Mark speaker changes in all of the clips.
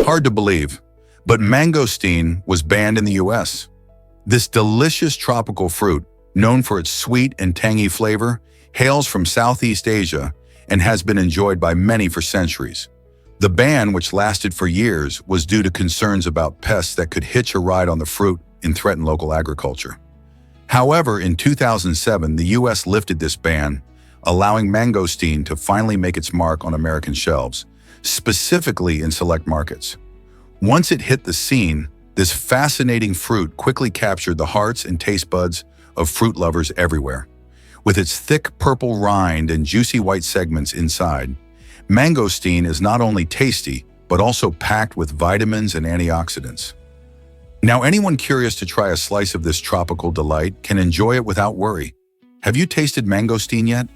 Speaker 1: Hard to believe, but mangosteen was banned in the US. This delicious tropical fruit, known for its sweet and tangy flavor, hails from Southeast Asia and has been enjoyed by many for centuries. The ban, which lasted for years, was due to concerns about pests that could hitch a ride on the fruit and threaten local agriculture. However, in 2007, the US lifted this ban, allowing mangosteen to finally make its mark on American shelves, specifically in select markets. Once it hit the scene, this fascinating fruit quickly captured the hearts and taste buds of fruit lovers everywhere. With its thick purple rind and juicy white segments inside, mangosteen is not only tasty, but also packed with vitamins and antioxidants. Now, anyone curious to try a slice of this tropical delight can enjoy it without worry. Have you tasted mangosteen yet?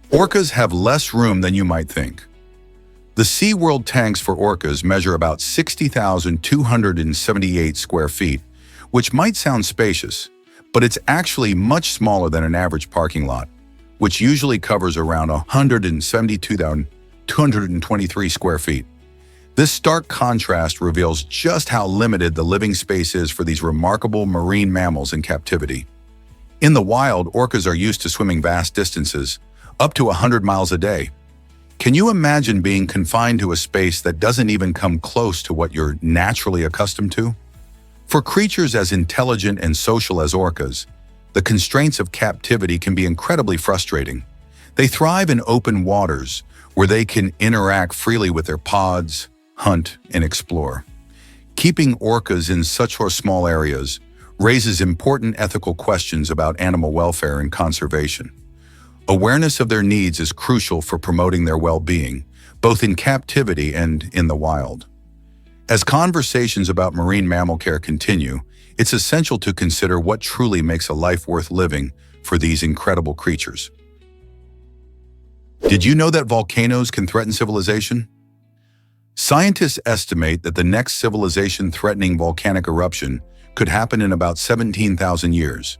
Speaker 1: Orcas have less room than you might think. The SeaWorld tanks for orcas measure about 60,278 square feet, which might sound spacious, but it's actually much smaller than an average parking lot, which usually covers around 172,223 square feet. This stark contrast reveals just how limited the living space is for these remarkable marine mammals in captivity. In the wild, orcas are used to swimming vast distances, up to 100 miles a day. Can you imagine being confined to a space that doesn't even come close to what you're naturally accustomed to? For creatures as intelligent and social as orcas, the constraints of captivity can be incredibly frustrating. They thrive in open waters, where they can interact freely with their pods, hunt, and explore. Keeping orcas in such small areas raises important ethical questions about animal welfare and conservation. Awareness of their needs is crucial for promoting their well-being, both in captivity and in the wild. As conversations about marine mammal care continue, it's essential to consider what truly makes a life worth living for these incredible creatures. Did you know that volcanoes can threaten civilization? Scientists estimate that the next civilization-threatening volcanic eruption could happen in about 17,000 years.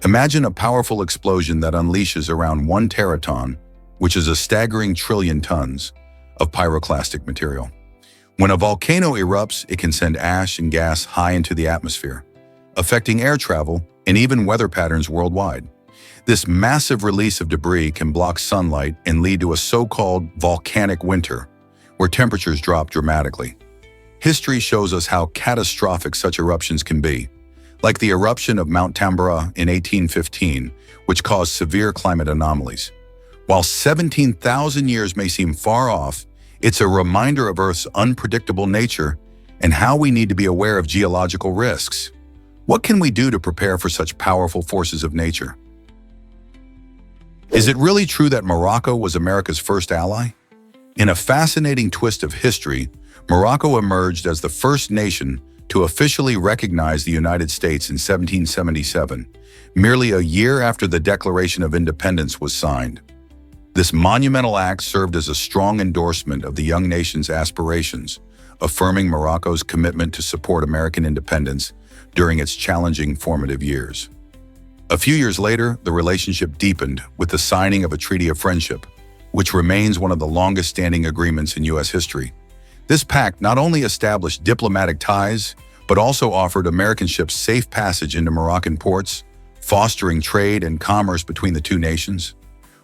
Speaker 1: Imagine a powerful explosion that unleashes around 1 teraton, which is a staggering trillion tons, of pyroclastic material. When a volcano erupts, it can send ash and gas high into the atmosphere, affecting air travel and even weather patterns worldwide. This massive release of debris can block sunlight and lead to a so-called volcanic winter, where temperatures drop dramatically. History shows us how catastrophic such eruptions can be, like the eruption of Mount Tambora in 1815, which caused severe climate anomalies. While 17,000 years may seem far off, it's a reminder of Earth's unpredictable nature and how we need to be aware of geological risks. What can we do to prepare for such powerful forces of nature? Is it really true that Morocco was America's first ally? In a fascinating twist of history, Morocco emerged as the first nation to officially recognize the United States in 1777, merely a year after the Declaration of Independence was signed. This monumental act served as a strong endorsement of the young nation's aspirations, affirming Morocco's commitment to support American independence during its challenging formative years. A few years later, the relationship deepened with the signing of a Treaty of Friendship, which remains one of the longest-standing agreements in U.S. history. This pact not only established diplomatic ties, but also offered American ships safe passage into Moroccan ports, fostering trade and commerce between the two nations.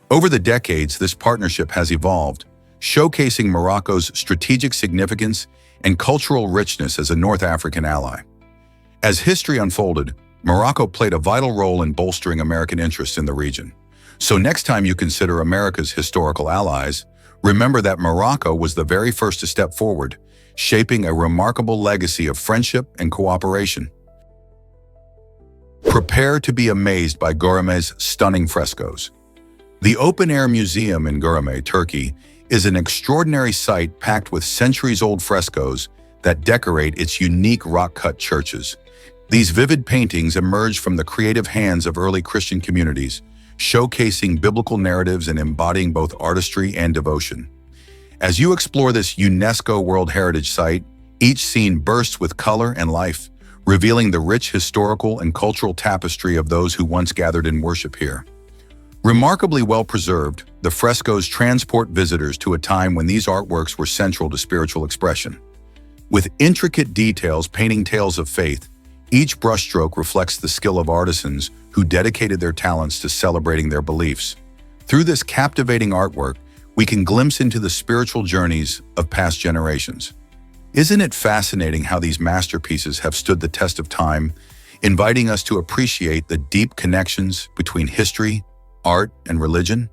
Speaker 1: Over the decades, this partnership has evolved, showcasing Morocco's strategic significance and cultural richness as a North African ally. As history unfolded, Morocco played a vital role in bolstering American interests in the region. So next time you consider America's historical allies, remember that Morocco was the very first to step forward, shaping a remarkable legacy of friendship and cooperation. Prepare to be amazed by Göreme's stunning frescoes. The open-air museum in Göreme, Turkey, is an extraordinary site packed with centuries-old frescoes that decorate its unique rock-cut churches. These vivid paintings emerged from the creative hands of early Christian communities, showcasing biblical narratives and embodying both artistry and devotion. As you explore this UNESCO World Heritage Site, each scene bursts with color and life, revealing the rich historical and cultural tapestry of those who once gathered in worship here. Remarkably well preserved, the frescoes transport visitors to a time when these artworks were central to spiritual expression. With intricate details painting tales of faith, each brushstroke reflects the skill of artisans who dedicated their talents to celebrating their beliefs. Through this captivating artwork, we can glimpse into the spiritual journeys of past generations. Isn't it fascinating how these masterpieces have stood the test of time, inviting us to appreciate the deep connections between history, art, and religion?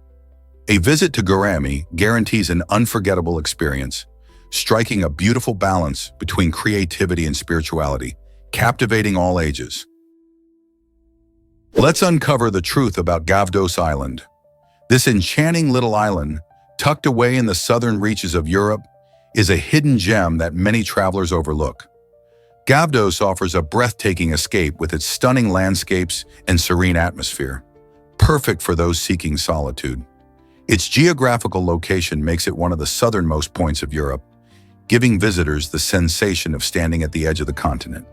Speaker 1: A visit to Gurami guarantees an unforgettable experience, striking a beautiful balance between creativity and spirituality, captivating all ages. Let's uncover the truth about Gavdos Island. This enchanting little island, tucked away in the southern reaches of Europe, is a hidden gem that many travelers overlook. Gavdos offers a breathtaking escape with its stunning landscapes and serene atmosphere, perfect for those seeking solitude. Its geographical location makes it one of the southernmost points of Europe, giving visitors the sensation of standing at the edge of the continent.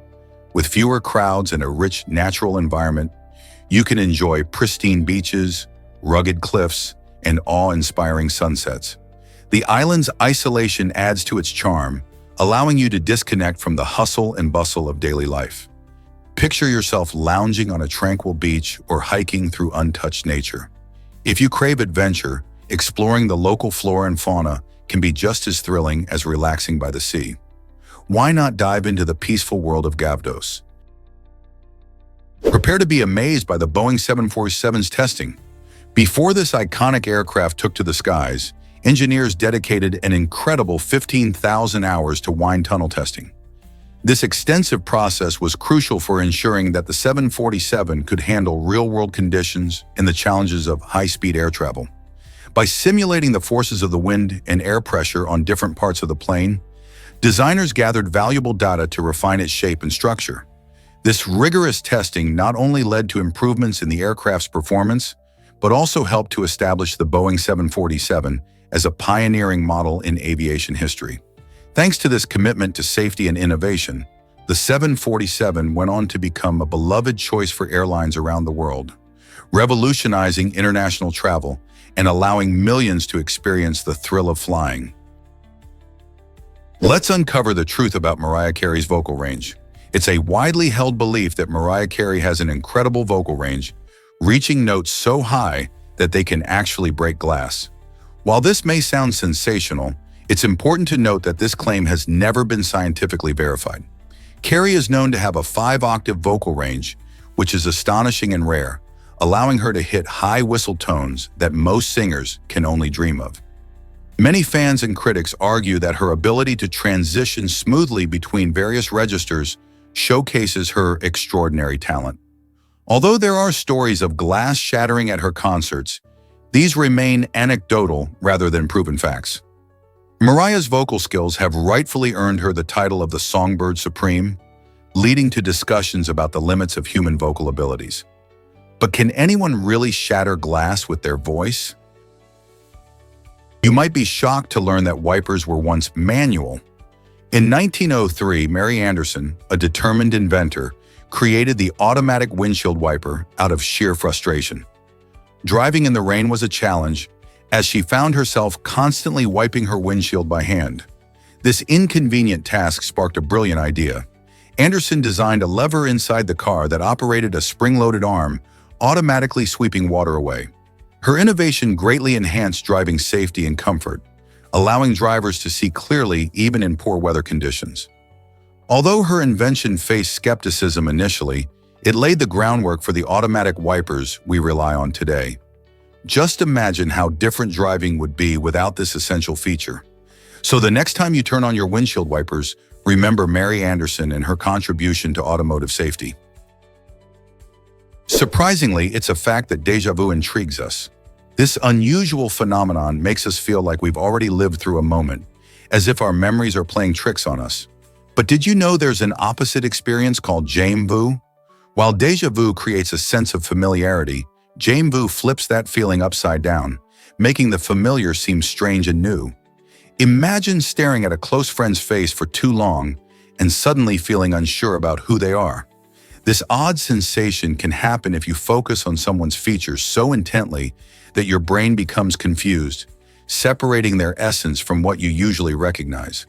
Speaker 1: With fewer crowds and a rich natural environment, you can enjoy pristine beaches, rugged cliffs, and awe-inspiring sunsets. The island's isolation adds to its charm, allowing you to disconnect from the hustle and bustle of daily life. Picture yourself lounging on a tranquil beach or hiking through untouched nature. If you crave adventure, exploring the local flora and fauna can be just as thrilling as relaxing by the sea. Why not dive into the peaceful world of Gavdos? Prepare to be amazed by the Boeing 747's testing. Before this iconic aircraft took to the skies, engineers dedicated an incredible 15,000 hours to wind tunnel testing. This extensive process was crucial for ensuring that the 747 could handle real-world conditions and the challenges of high-speed air travel. By simulating the forces of the wind and air pressure on different parts of the plane, designers gathered valuable data to refine its shape and structure. This rigorous testing not only led to improvements in the aircraft's performance, but also helped to establish the Boeing 747 as a pioneering model in aviation history. Thanks to this commitment to safety and innovation, the 747 went on to become a beloved choice for airlines around the world, revolutionizing international travel and allowing millions to experience the thrill of flying. Let's uncover the truth about Mariah Carey's vocal range. It's a widely held belief that Mariah Carey has an incredible vocal range, reaching notes so high that they can actually break glass. While this may sound sensational, it's important to note that this claim has never been scientifically verified. Carey is known to have a 5-octave vocal range, which is astonishing and rare, allowing her to hit high whistle tones that most singers can only dream of. Many fans and critics argue that her ability to transition smoothly between various registers showcases her extraordinary talent. Although there are stories of glass shattering at her concerts, these remain anecdotal rather than proven facts. Mariah's vocal skills have rightfully earned her the title of the Songbird Supreme, leading to discussions about the limits of human vocal abilities. But can anyone really shatter glass with their voice? You might be shocked to learn that wipers were once manual. In 1903, Mary Anderson, a determined inventor, created the automatic windshield wiper out of sheer frustration. Driving in the rain was a challenge, as she found herself constantly wiping her windshield by hand. This inconvenient task sparked a brilliant idea. Anderson designed a lever inside the car that operated a spring-loaded arm, automatically sweeping water away. Her innovation greatly enhanced driving safety and comfort, allowing drivers to see clearly even in poor weather conditions. Although her invention faced skepticism initially, it laid the groundwork for the automatic wipers we rely on today. Just imagine how different driving would be without this essential feature. So the next time you turn on your windshield wipers, remember Mary Anderson and her contribution to automotive safety. Surprisingly, it's a fact that déjà vu intrigues us. This unusual phenomenon makes us feel like we've already lived through a moment, as if our memories are playing tricks on us. But did you know there's an opposite experience called déjà vu? While déjà vu creates a sense of familiarity, déjà vu flips that feeling upside down, making the familiar seem strange and new. Imagine staring at a close friend's face for too long and suddenly feeling unsure about who they are. This odd sensation can happen if you focus on someone's features so intently that your brain becomes confused, separating their essence from what you usually recognize.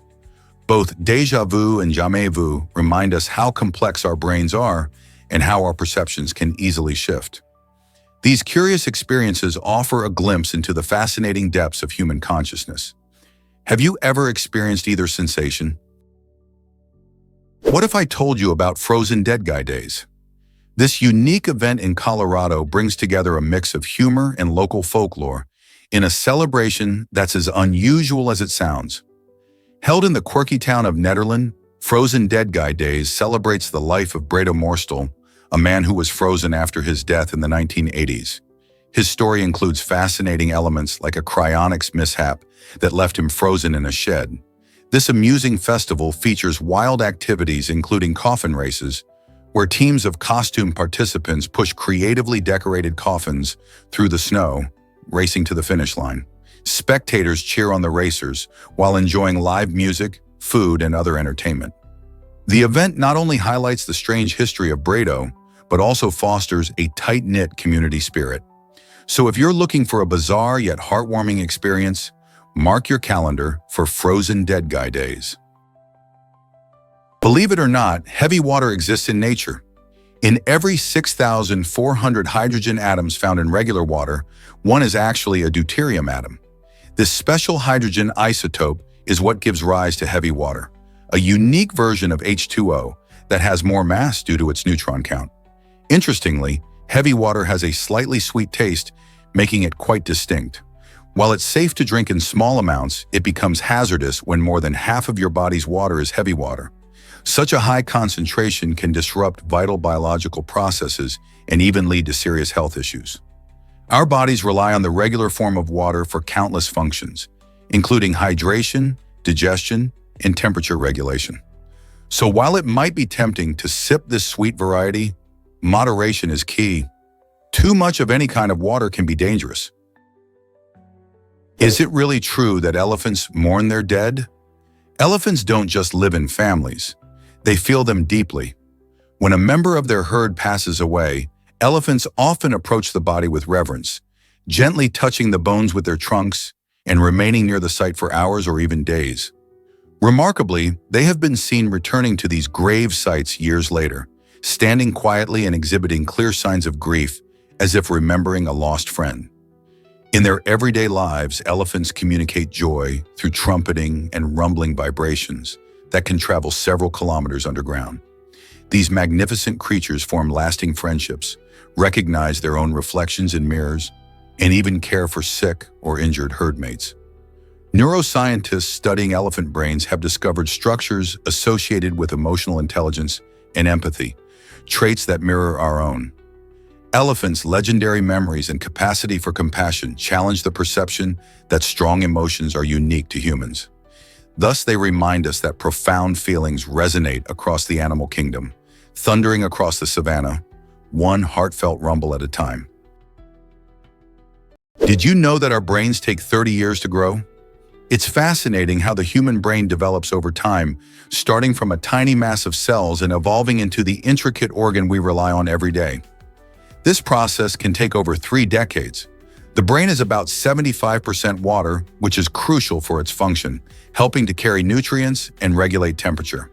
Speaker 1: Both déjà vu and jamais vu remind us how complex our brains are and how our perceptions can easily shift. These curious experiences offer a glimpse into the fascinating depths of human consciousness. Have you ever experienced either sensation? What if I told you about Frozen Dead Guy Days? This unique event in Colorado brings together a mix of humor and local folklore in a celebration that's as unusual as it sounds. Held in the quirky town of Nederland, Frozen Dead Guy Days celebrates the life of Bredo Morstel, a man who was frozen after his death in the 1980s. His story includes fascinating elements like a cryonics mishap that left him frozen in a shed. This amusing festival features wild activities including coffin races, where teams of costume participants push creatively decorated coffins through the snow, racing to the finish line. Spectators cheer on the racers while enjoying live music, food, and other entertainment. The event not only highlights the strange history of Bredo, but also fosters a tight-knit community spirit. So if you're looking for a bizarre yet heartwarming experience, mark your calendar for Frozen Dead Guy Days. Believe it or not, heavy water exists in nature. In every 6,400 hydrogen atoms found in regular water, one is actually a deuterium atom. This special hydrogen isotope is what gives rise to heavy water, a unique version of H2O that has more mass due to its neutron count. Interestingly, heavy water has a slightly sweet taste, making it quite distinct. While it's safe to drink in small amounts, it becomes hazardous when more than half of your body's water is heavy water. Such a high concentration can disrupt vital biological processes and even lead to serious health issues. Our bodies rely on the regular form of water for countless functions, including hydration, digestion, and temperature regulation. So while it might be tempting to sip this sweet variety, moderation is key. Too much of any kind of water can be dangerous. Is it really true that elephants mourn their dead? Elephants don't just live in families. They feel them deeply. When a member of their herd passes away, elephants often approach the body with reverence, gently touching the bones with their trunks and remaining near the site for hours or even days. Remarkably, they have been seen returning to these grave sites years later, standing quietly and exhibiting clear signs of grief, as if remembering a lost friend. In their everyday lives, elephants communicate joy through trumpeting and rumbling vibrations that can travel several kilometers underground. These magnificent creatures form lasting friendships, recognize their own reflections in mirrors, and even care for sick or injured herd mates. Neuroscientists studying elephant brains have discovered structures associated with emotional intelligence and empathy, traits that mirror our own. Elephants' legendary memories and capacity for compassion challenge the perception that strong emotions are unique to humans. Thus, they remind us that profound feelings resonate across the animal kingdom, thundering across the savannah, one heartfelt rumble at a time. Did you know that our brains take 30 years to grow? It's fascinating how the human brain develops over time, starting from a tiny mass of cells and evolving into the intricate organ we rely on every day. This process can take over 3 decades. The brain is about 75% water, which is crucial for its function, helping to carry nutrients and regulate temperature.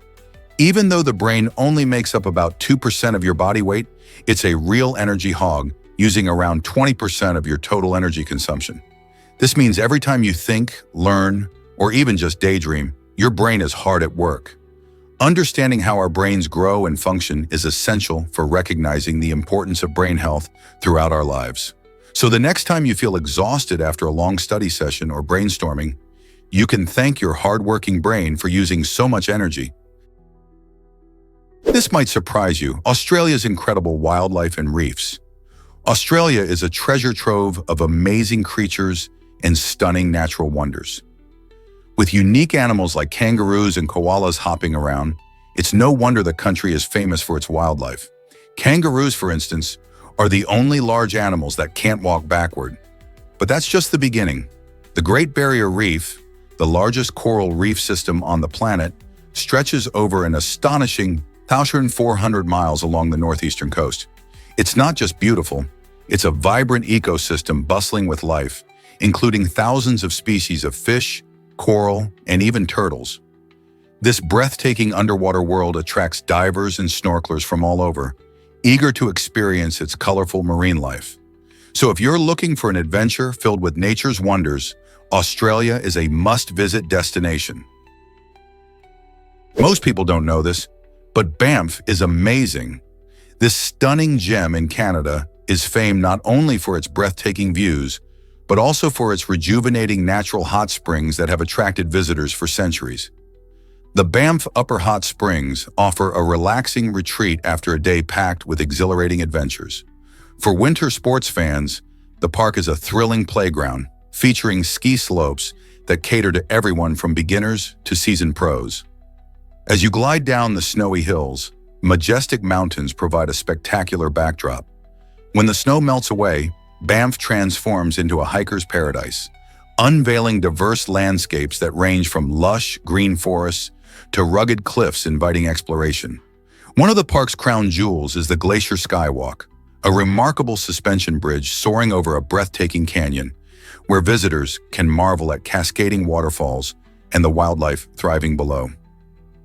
Speaker 1: Even though the brain only makes up about 2% of your body weight, it's a real energy hog, using around 20% of your total energy consumption. This means every time you think, learn, or even just daydream, your brain is hard at work. Understanding how our brains grow and function is essential for recognizing the importance of brain health throughout our lives. So the next time you feel exhausted after a long study session or brainstorming, you can thank your hardworking brain for using so much energy. This might surprise you: Australia's incredible wildlife and reefs. Australia is a treasure trove of amazing creatures and stunning natural wonders. With unique animals like kangaroos and koalas hopping around, it's no wonder the country is famous for its wildlife. Kangaroos, for instance, are the only large animals that can't walk backward. But that's just the beginning. The Great Barrier Reef, the largest coral reef system on the planet, stretches over an astonishing 1,400 miles along the northeastern coast. It's not just beautiful, it's a vibrant ecosystem bustling with life, including thousands of species of fish, coral, and even turtles. This breathtaking underwater world attracts divers and snorkelers from all over, eager to experience its colorful marine life. So if you're looking for an adventure filled with nature's wonders, Australia is a must-visit destination. Most people don't know this, but Banff is amazing. This stunning gem in Canada is famed not only for its breathtaking views, but also for its rejuvenating natural hot springs that have attracted visitors for centuries. The Banff Upper Hot Springs offer a relaxing retreat after a day packed with exhilarating adventures. For winter sports fans, the park is a thrilling playground featuring ski slopes that cater to everyone from beginners to seasoned pros. As you glide down the snowy hills, majestic mountains provide a spectacular backdrop. When the snow melts away, Banff transforms into a hiker's paradise, unveiling diverse landscapes that range from lush green forests to rugged cliffs inviting exploration. One of the park's crown jewels is the Glacier Skywalk, a remarkable suspension bridge soaring over a breathtaking canyon, where visitors can marvel at cascading waterfalls and the wildlife thriving below.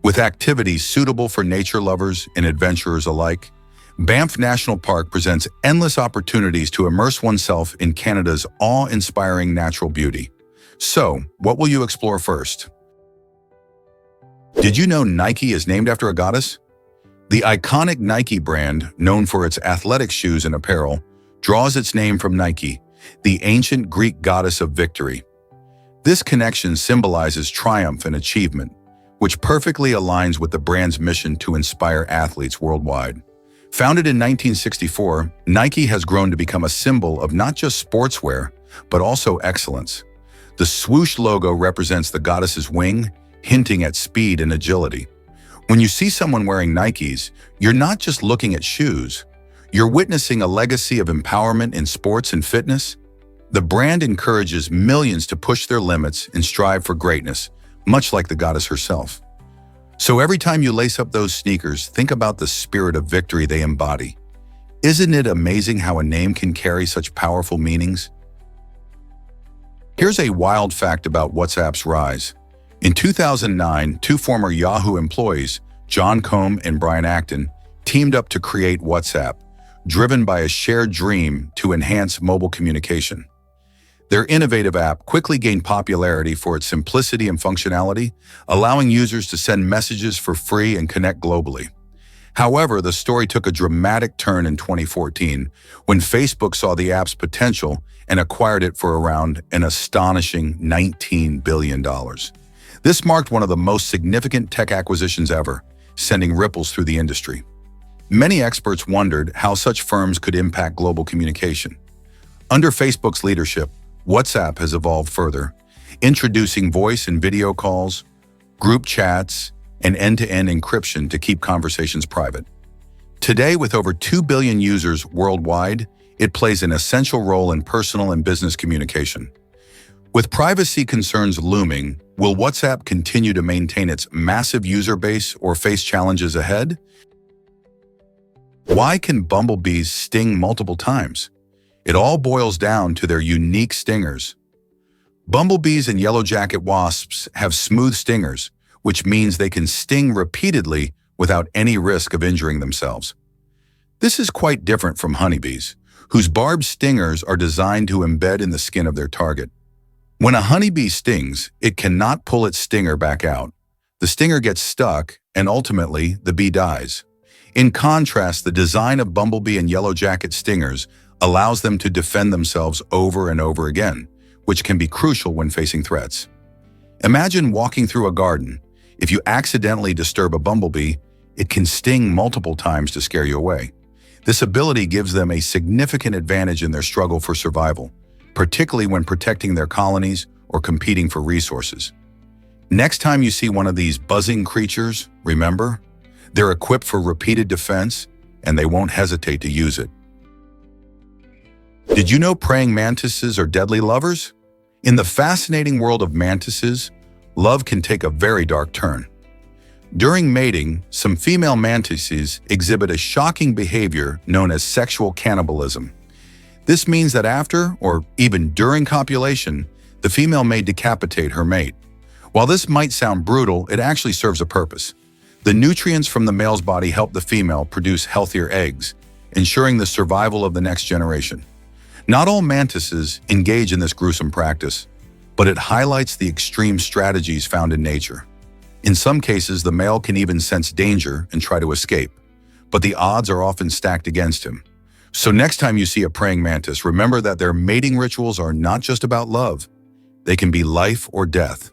Speaker 1: With activities suitable for nature lovers and adventurers alike, Banff National Park presents endless opportunities to immerse oneself in Canada's awe-inspiring natural beauty. So, what will you explore first? Did you know Nike is named after a goddess? The iconic Nike brand, known for its athletic shoes and apparel, draws its name from Nike, the ancient Greek goddess of victory. This connection symbolizes triumph and achievement, which perfectly aligns with the brand's mission to inspire athletes worldwide. Founded in 1964, Nike has grown to become a symbol of not just sportswear, but also excellence. The swoosh logo represents the goddess's wing, hinting at speed and agility. When you see someone wearing Nikes, you're not just looking at shoes. You're witnessing a legacy of empowerment in sports and fitness. The brand encourages millions to push their limits and strive for greatness, much like the goddess herself. So every time you lace up those sneakers, think about the spirit of victory they embody. Isn't it amazing how a name can carry such powerful meanings? Here's a wild fact about WhatsApp's rise. In 2009, two former Yahoo employees, John Combe and Brian Acton, teamed up to create WhatsApp, driven by a shared dream to enhance mobile communication. Their innovative app quickly gained popularity for its simplicity and functionality, allowing users to send messages for free and connect globally. However, the story took a dramatic turn in 2014 when Facebook saw the app's potential and acquired it for around an astonishing $19 billion. This marked one of the most significant tech acquisitions ever, sending ripples through the industry. Many experts wondered how such firms could impact global communication. Under Facebook's leadership, WhatsApp has evolved further, introducing voice and video calls, group chats, and end-to-end encryption to keep conversations private. Today, with over 2 billion users worldwide, it plays an essential role in personal and business communication. With privacy concerns looming, will WhatsApp continue to maintain its massive user base or face challenges ahead? Why can bumblebees sting multiple times? It all boils down to their unique stingers. Bumblebees and yellow-jacket wasps have smooth stingers, which means they can sting repeatedly without any risk of injuring themselves. This is quite different from honeybees, whose barbed stingers are designed to embed in the skin of their target. When a honeybee stings, it cannot pull its stinger back out. The stinger gets stuck, and ultimately, the bee dies. In contrast, the design of bumblebee and yellow-jacket stingers allows them to defend themselves over and over again, which can be crucial when facing threats. Imagine walking through a garden. If you accidentally disturb a bumblebee, it can sting multiple times to scare you away. This ability gives them a significant advantage in their struggle for survival, particularly when protecting their colonies or competing for resources. Next time you see one of these buzzing creatures, remember, they're equipped for repeated defense, and they won't hesitate to use it. Did you know praying mantises are deadly lovers? In the fascinating world of mantises, love can take a very dark turn. During mating, some female mantises exhibit a shocking behavior known as sexual cannibalism. This means that after, or even during copulation, the female may decapitate her mate. While this might sound brutal, it actually serves a purpose. The nutrients from the male's body help the female produce healthier eggs, ensuring the survival of the next generation. Not all mantises engage in this gruesome practice, but it highlights the extreme strategies found in nature. In some cases, the male can even sense danger and try to escape, but the odds are often stacked against him. So next time you see a praying mantis, remember that their mating rituals are not just about love. They can be life or death.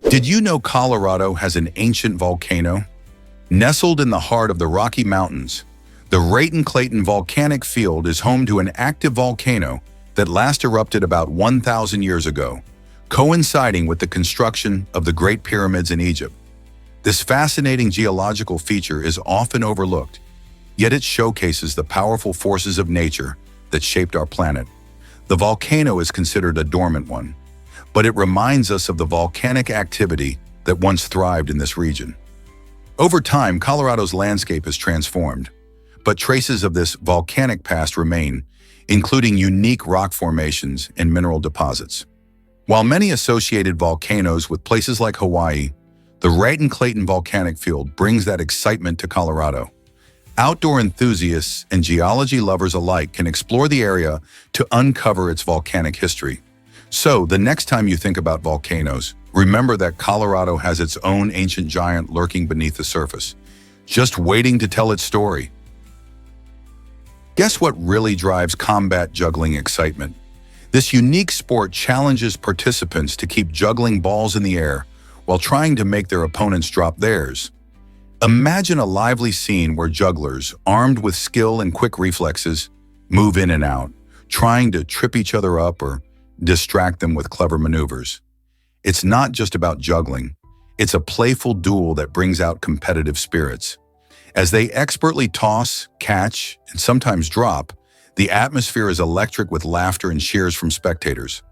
Speaker 1: Did you know Colorado has an ancient volcano? Nestled in the heart of the Rocky Mountains, the Raton-Clayton Volcanic Field is home to an active volcano that last erupted about 1,000 years ago, coinciding with the construction of the Great Pyramids in Egypt. This fascinating geological feature is often overlooked, yet it showcases the powerful forces of nature that shaped our planet. The volcano is considered a dormant one, but it reminds us of the volcanic activity that once thrived in this region. Over time, Colorado's landscape has transformed, but traces of this volcanic past remain, including unique rock formations and mineral deposits. While many associated volcanoes with places like Hawaii, the Raton-Clayton Volcanic Field brings that excitement to Colorado. Outdoor enthusiasts and geology lovers alike can explore the area to uncover its volcanic history. So, the next time you think about volcanoes, remember that Colorado has its own ancient giant lurking beneath the surface, just waiting to tell its story. Guess what really drives combat juggling excitement? This unique sport challenges participants to keep juggling balls in the air while trying to make their opponents drop theirs. Imagine a lively scene where jugglers, armed with skill and quick reflexes, move in and out, trying to trip each other up or distract them with clever maneuvers. It's not just about juggling. It's a playful duel that brings out competitive spirits. As they expertly toss, catch, and sometimes drop, the atmosphere is electric with laughter and cheers from spectators.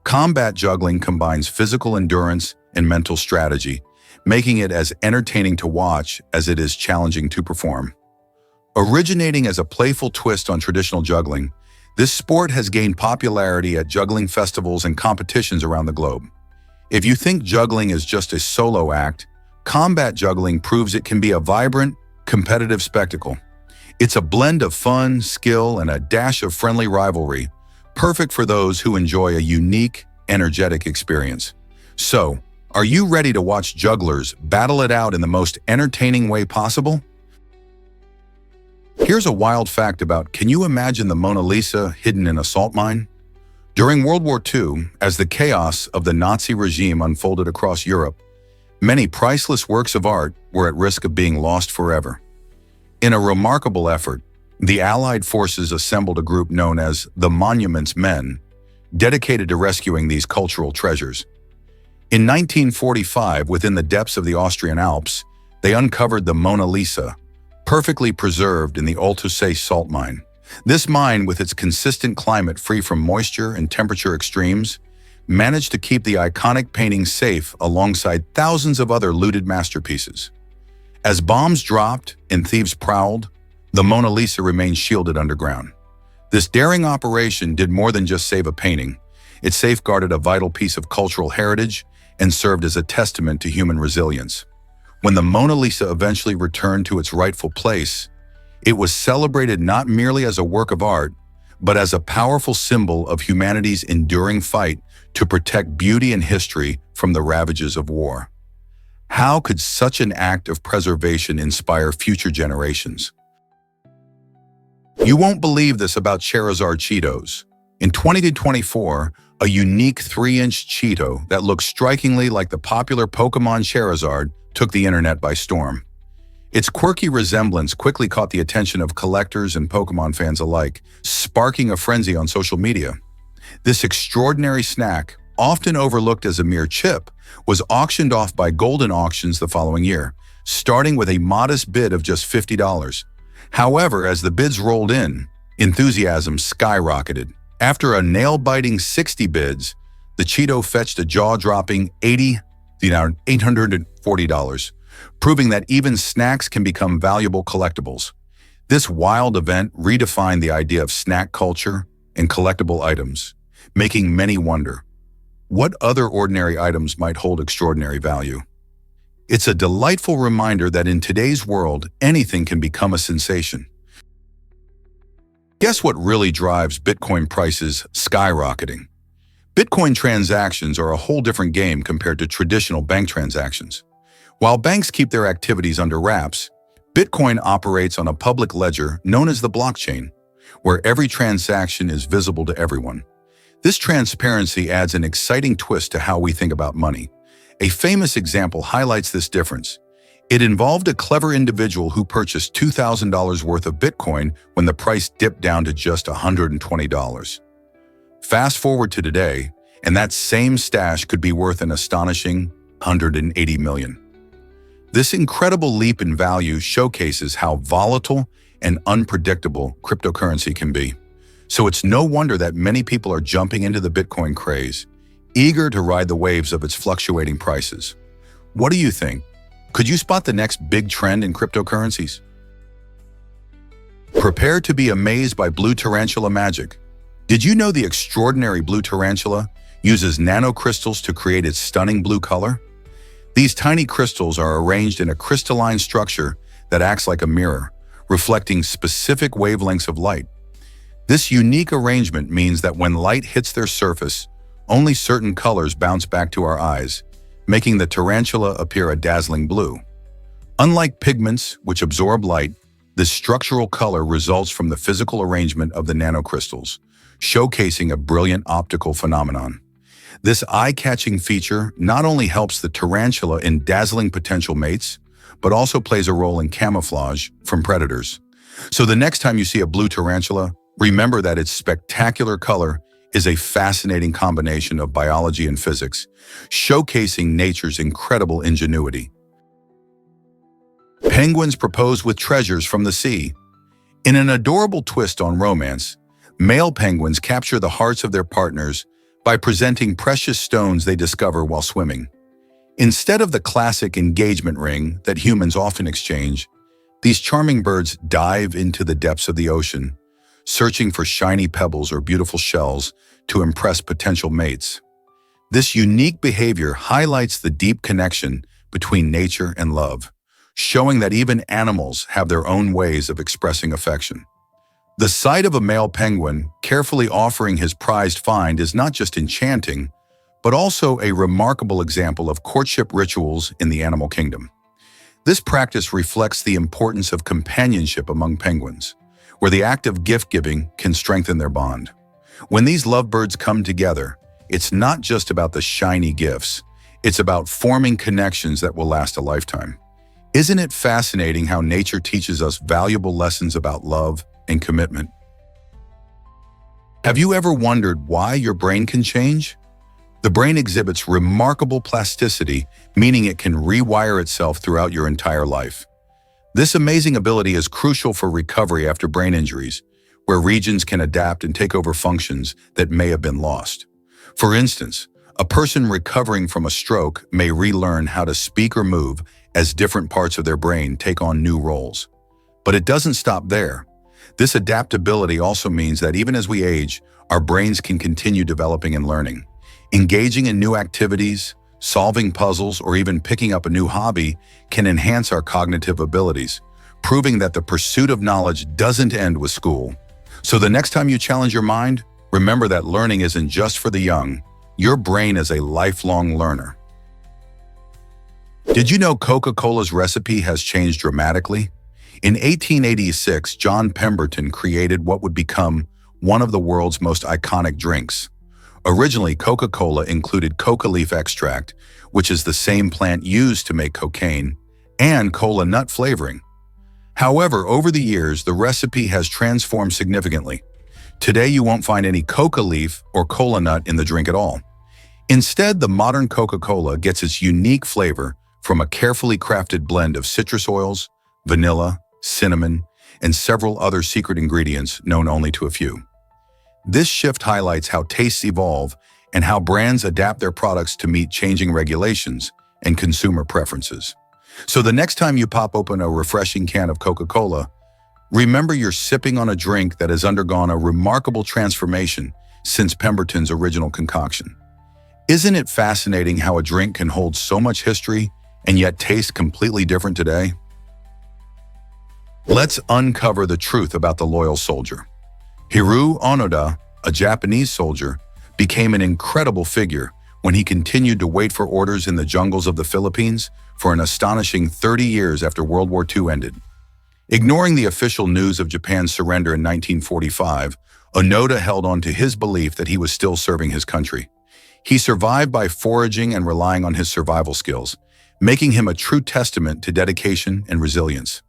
Speaker 1: Combat juggling combines physical endurance and mental strategy, making it as entertaining to watch as it is challenging to perform. Originating as a playful twist on traditional juggling, this sport has gained popularity at juggling festivals and competitions around the globe. If you think juggling is just a solo act, combat juggling proves it can be a vibrant, competitive spectacle. It's a blend of fun, skill, and a dash of friendly rivalry, perfect for those who enjoy a unique, energetic experience. So, are you ready to watch jugglers battle it out in the most entertaining way possible? Here's a wild fact about, can you imagine the Mona Lisa hidden in a salt mine? During World War II, as the chaos of the Nazi regime unfolded across Europe, many priceless works of art were at risk of being lost forever. In a remarkable effort, the Allied forces assembled a group known as the Monuments Men, dedicated to rescuing these cultural treasures. In 1945, within the depths of the Austrian Alps, they uncovered the Mona Lisa, perfectly preserved in the Oltusee salt mine. This mine, with its consistent climate free from moisture and temperature extremes, managed to keep the iconic painting safe alongside thousands of other looted masterpieces. As bombs dropped and thieves prowled, the Mona Lisa remained shielded underground. This daring operation did more than just save a painting. It safeguarded a vital piece of cultural heritage and served as a testament to human resilience. When the Mona Lisa eventually returned to its rightful place, it was celebrated not merely as a work of art, but as a powerful symbol of humanity's enduring fight to protect beauty and history from the ravages of war. How could such an act of preservation inspire future generations? You won't believe this about Charizard Cheetos. In 2024, a unique 3-inch Cheeto that looks strikingly like the popular Pokemon Charizard took the internet by storm. Its quirky resemblance quickly caught the attention of collectors and Pokemon fans alike, sparking a frenzy on social media. This extraordinary snack, often overlooked as a mere chip, was auctioned off by Golden Auctions the following year, starting with a modest bid of just $50. However, as the bids rolled in, enthusiasm skyrocketed. After a nail-biting 60 bids, the Cheeto fetched a jaw-dropping $840, proving that even snacks can become valuable collectibles. This wild event redefined the idea of snack culture and collectible items, making many wonder, what other ordinary items might hold extraordinary value? It's a delightful reminder that in today's world, anything can become a sensation. Guess what really drives Bitcoin prices skyrocketing? Bitcoin transactions are a whole different game compared to traditional bank transactions. While banks keep their activities under wraps, Bitcoin operates on a public ledger known as the blockchain, where every transaction is visible to everyone. This transparency adds an exciting twist to how we think about money. A famous example highlights this difference. It involved a clever individual who purchased $2,000 worth of Bitcoin when the price dipped down to just $120. Fast forward to today, and that same stash could be worth an astonishing $180 million. This incredible leap in value showcases how volatile and unpredictable cryptocurrency can be. So it's no wonder that many people are jumping into the Bitcoin craze, eager to ride the waves of its fluctuating prices. What do you think? Could you spot the next big trend in cryptocurrencies? Prepare to be amazed by blue tarantula magic. Did you know the extraordinary blue tarantula uses nanocrystals to create its stunning blue color? These tiny crystals are arranged in a crystalline structure that acts like a mirror, reflecting specific wavelengths of light. This unique arrangement means that when light hits their surface, only certain colors bounce back to our eyes, making the tarantula appear a dazzling blue. Unlike pigments, which absorb light, this structural color results from the physical arrangement of the nanocrystals, showcasing a brilliant optical phenomenon. This eye-catching feature not only helps the tarantula in dazzling potential mates, but also plays a role in camouflage from predators. So the next time you see a blue tarantula, remember that its spectacular color is a fascinating combination of biology and physics, showcasing nature's incredible ingenuity. Penguins propose with treasures from the sea. In an adorable twist on romance, male penguins capture the hearts of their partners by presenting precious stones they discover while swimming. Instead of the classic engagement ring that humans often exchange, these charming birds dive into the depths of the ocean, searching for shiny pebbles or beautiful shells to impress potential mates. This unique behavior highlights the deep connection between nature and love, showing that even animals have their own ways of expressing affection. The sight of a male penguin carefully offering his prized find is not just enchanting, but also a remarkable example of courtship rituals in the animal kingdom. This practice reflects the importance of companionship among penguins, where the act of gift-giving can strengthen their bond. When these lovebirds come together, it's not just about the shiny gifts, it's about forming connections that will last a lifetime. Isn't it fascinating how nature teaches us valuable lessons about love and commitment? Have you ever wondered why your brain can change? The brain exhibits remarkable plasticity, meaning it can rewire itself throughout your entire life. This amazing ability is crucial for recovery after brain injuries, where regions can adapt and take over functions that may have been lost. For instance, a person recovering from a stroke may relearn how to speak or move as different parts of their brain take on new roles. But it doesn't stop there. This adaptability also means that even as we age, our brains can continue developing and learning. Engaging in new activities, solving puzzles, or even picking up a new hobby can enhance our cognitive abilities, proving that the pursuit of knowledge doesn't end with school. So the next time you challenge your mind, remember that learning isn't just for the young. Your brain is a lifelong learner. Did you know Coca-Cola's recipe has changed dramatically? In 1886, John Pemberton created what would become one of the world's most iconic drinks. Originally, Coca-Cola included coca leaf extract, which is the same plant used to make cocaine, and cola nut flavoring. However, over the years, the recipe has transformed significantly. Today, you won't find any coca leaf or cola nut in the drink at all. Instead, the modern Coca-Cola gets its unique flavor from a carefully crafted blend of citrus oils, vanilla, cinnamon, and several other secret ingredients known only to a few. This shift highlights how tastes evolve and how brands adapt their products to meet changing regulations, and consumer preferences. So the next time you pop open a refreshing can of Coca-Cola, remember you're sipping on a drink that has undergone a remarkable transformation since Pemberton's original concoction. Isn't it fascinating how a drink can hold so much history and yet taste completely different today? Let's uncover the truth about the loyal soldier. Hiroo Onoda, a Japanese soldier, became an incredible figure when he continued to wait for orders in the jungles of the Philippines for an astonishing 30 years after World War II ended. Ignoring the official news of Japan's surrender in 1945, Onoda held on to his belief that he was still serving his country. He survived by foraging and relying on his survival skills, making him a true testament to dedication and resilience.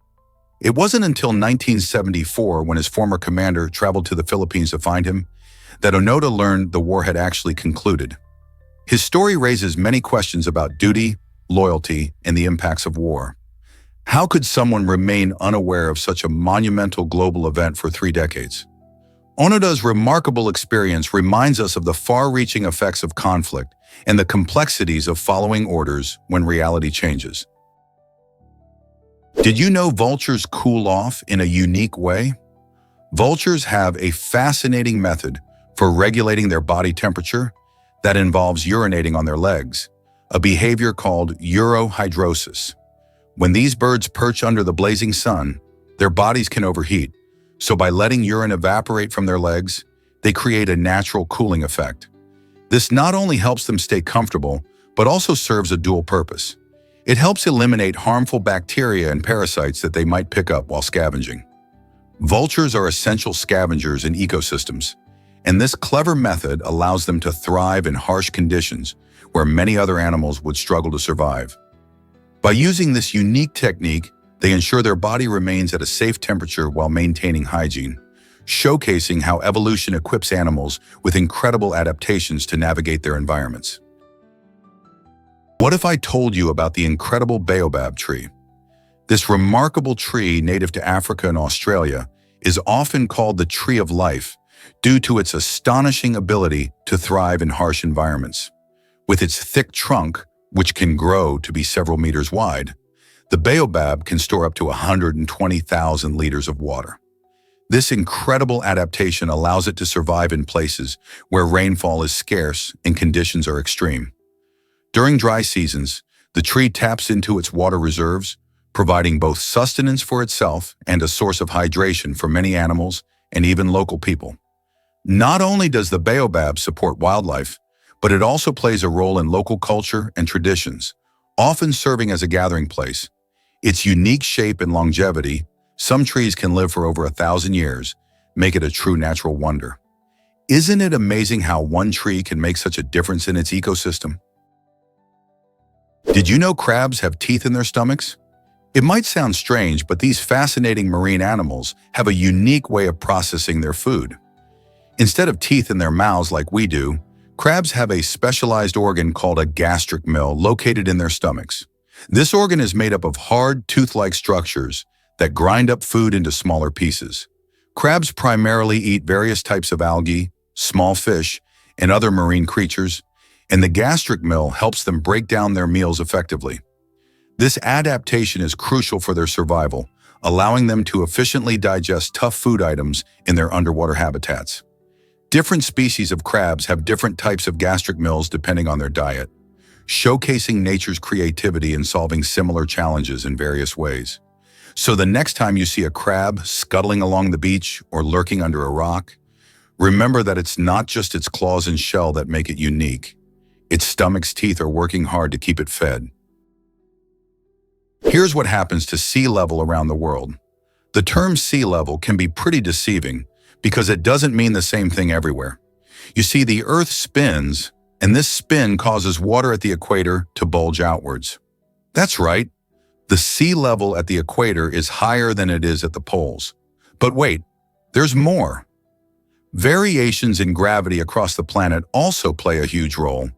Speaker 1: It wasn't until 1974, when his former commander traveled to the Philippines to find him, that Onoda learned the war had actually concluded. His story raises many questions about duty, loyalty, and the impacts of war. How could someone remain unaware of such a monumental global event for 3 decades? Onoda's remarkable experience reminds us of the far-reaching effects of conflict and the complexities of following orders when reality changes. Did you know vultures cool off in a unique way? Vultures have a fascinating method for regulating their body temperature that involves urinating on their legs, a behavior called urohydrosis. When these birds perch under the blazing sun, their bodies can overheat, so by letting urine evaporate from their legs, they create a natural cooling effect. This not only helps them stay comfortable, but also serves a dual purpose. It helps eliminate harmful bacteria and parasites that they might pick up while scavenging. Vultures are essential scavengers in ecosystems, and this clever method allows them to thrive in harsh conditions where many other animals would struggle to survive. By using this unique technique, they ensure their body remains at a safe temperature while maintaining hygiene, showcasing how evolution equips animals with incredible adaptations to navigate their environments. What if I told you about the incredible baobab tree? This remarkable tree, native to Africa and Australia, is often called the tree of life due to its astonishing ability to thrive in harsh environments. With its thick trunk, which can grow to be several meters wide, the baobab can store up to 120,000 liters of water. This incredible adaptation allows it to survive in places where rainfall is scarce and conditions are extreme. During dry seasons, the tree taps into its water reserves, providing both sustenance for itself and a source of hydration for many animals and even local people. Not only does the baobab support wildlife, but it also plays a role in local culture and traditions, often serving as a gathering place. Its unique shape and longevity, some trees can live for over 1,000 years, make it a true natural wonder. Isn't it amazing how one tree can make such a difference in its ecosystem? Did you know crabs have teeth in their stomachs? It might sound strange, but these fascinating marine animals have a unique way of processing their food. Instead of teeth in their mouths like we do, crabs have a specialized organ called a gastric mill located in their stomachs. This organ is made up of hard, tooth-like structures that grind up food into smaller pieces. Crabs primarily eat various types of algae, small fish, and other marine creatures, and the gastric mill helps them break down their meals effectively. This adaptation is crucial for their survival, allowing them to efficiently digest tough food items in their underwater habitats. Different species of crabs have different types of gastric mills depending on their diet, showcasing nature's creativity in solving similar challenges in various ways. So the next time you see a crab scuttling along the beach or lurking under a rock, remember that it's not just its claws and shell that make it unique. Its stomach's teeth are working hard to keep it fed. Here's what happens to sea level around the world. The term sea level can be pretty deceiving because it doesn't mean the same thing everywhere. You see, the Earth spins, and this spin causes water at the equator to bulge outwards. That's right. The sea level at the equator is higher than it is at the poles. But wait, there's more. Variations in gravity across the planet also play a huge role.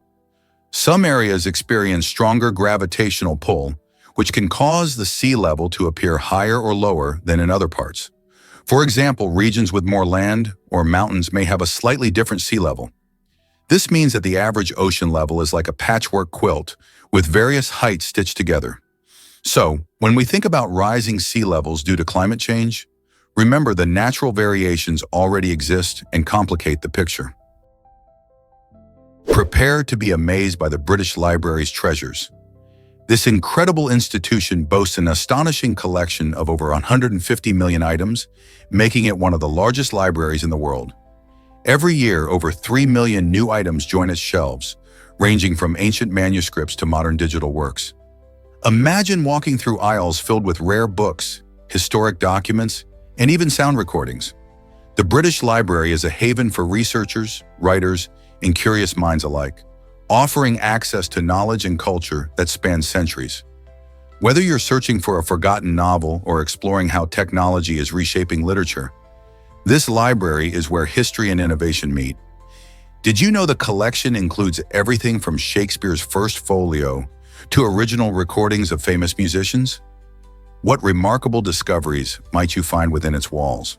Speaker 1: Some areas experience stronger gravitational pull, which can cause the sea level to appear higher or lower than in other parts. For example, regions with more land or mountains may have a slightly different sea level. This means that the average ocean level is like a patchwork quilt with various heights stitched together. So, when we think about rising sea levels due to climate change, remember the natural variations already exist and complicate the picture. Prepare to be amazed by the British Library's treasures. This incredible institution boasts an astonishing collection of over 150 million items, making it one of the largest libraries in the world. Every year, over 3 million new items join its shelves, ranging from ancient manuscripts to modern digital works. Imagine walking through aisles filled with rare books, historic documents, and even sound recordings. The British Library is a haven for researchers, writers, and curious minds alike, offering access to knowledge and culture that spans centuries. Whether you're searching for a forgotten novel or exploring how technology is reshaping literature, this library is where history and innovation meet. Did you know the collection includes everything from Shakespeare's first folio to original recordings of famous musicians? What remarkable discoveries might you find within its walls?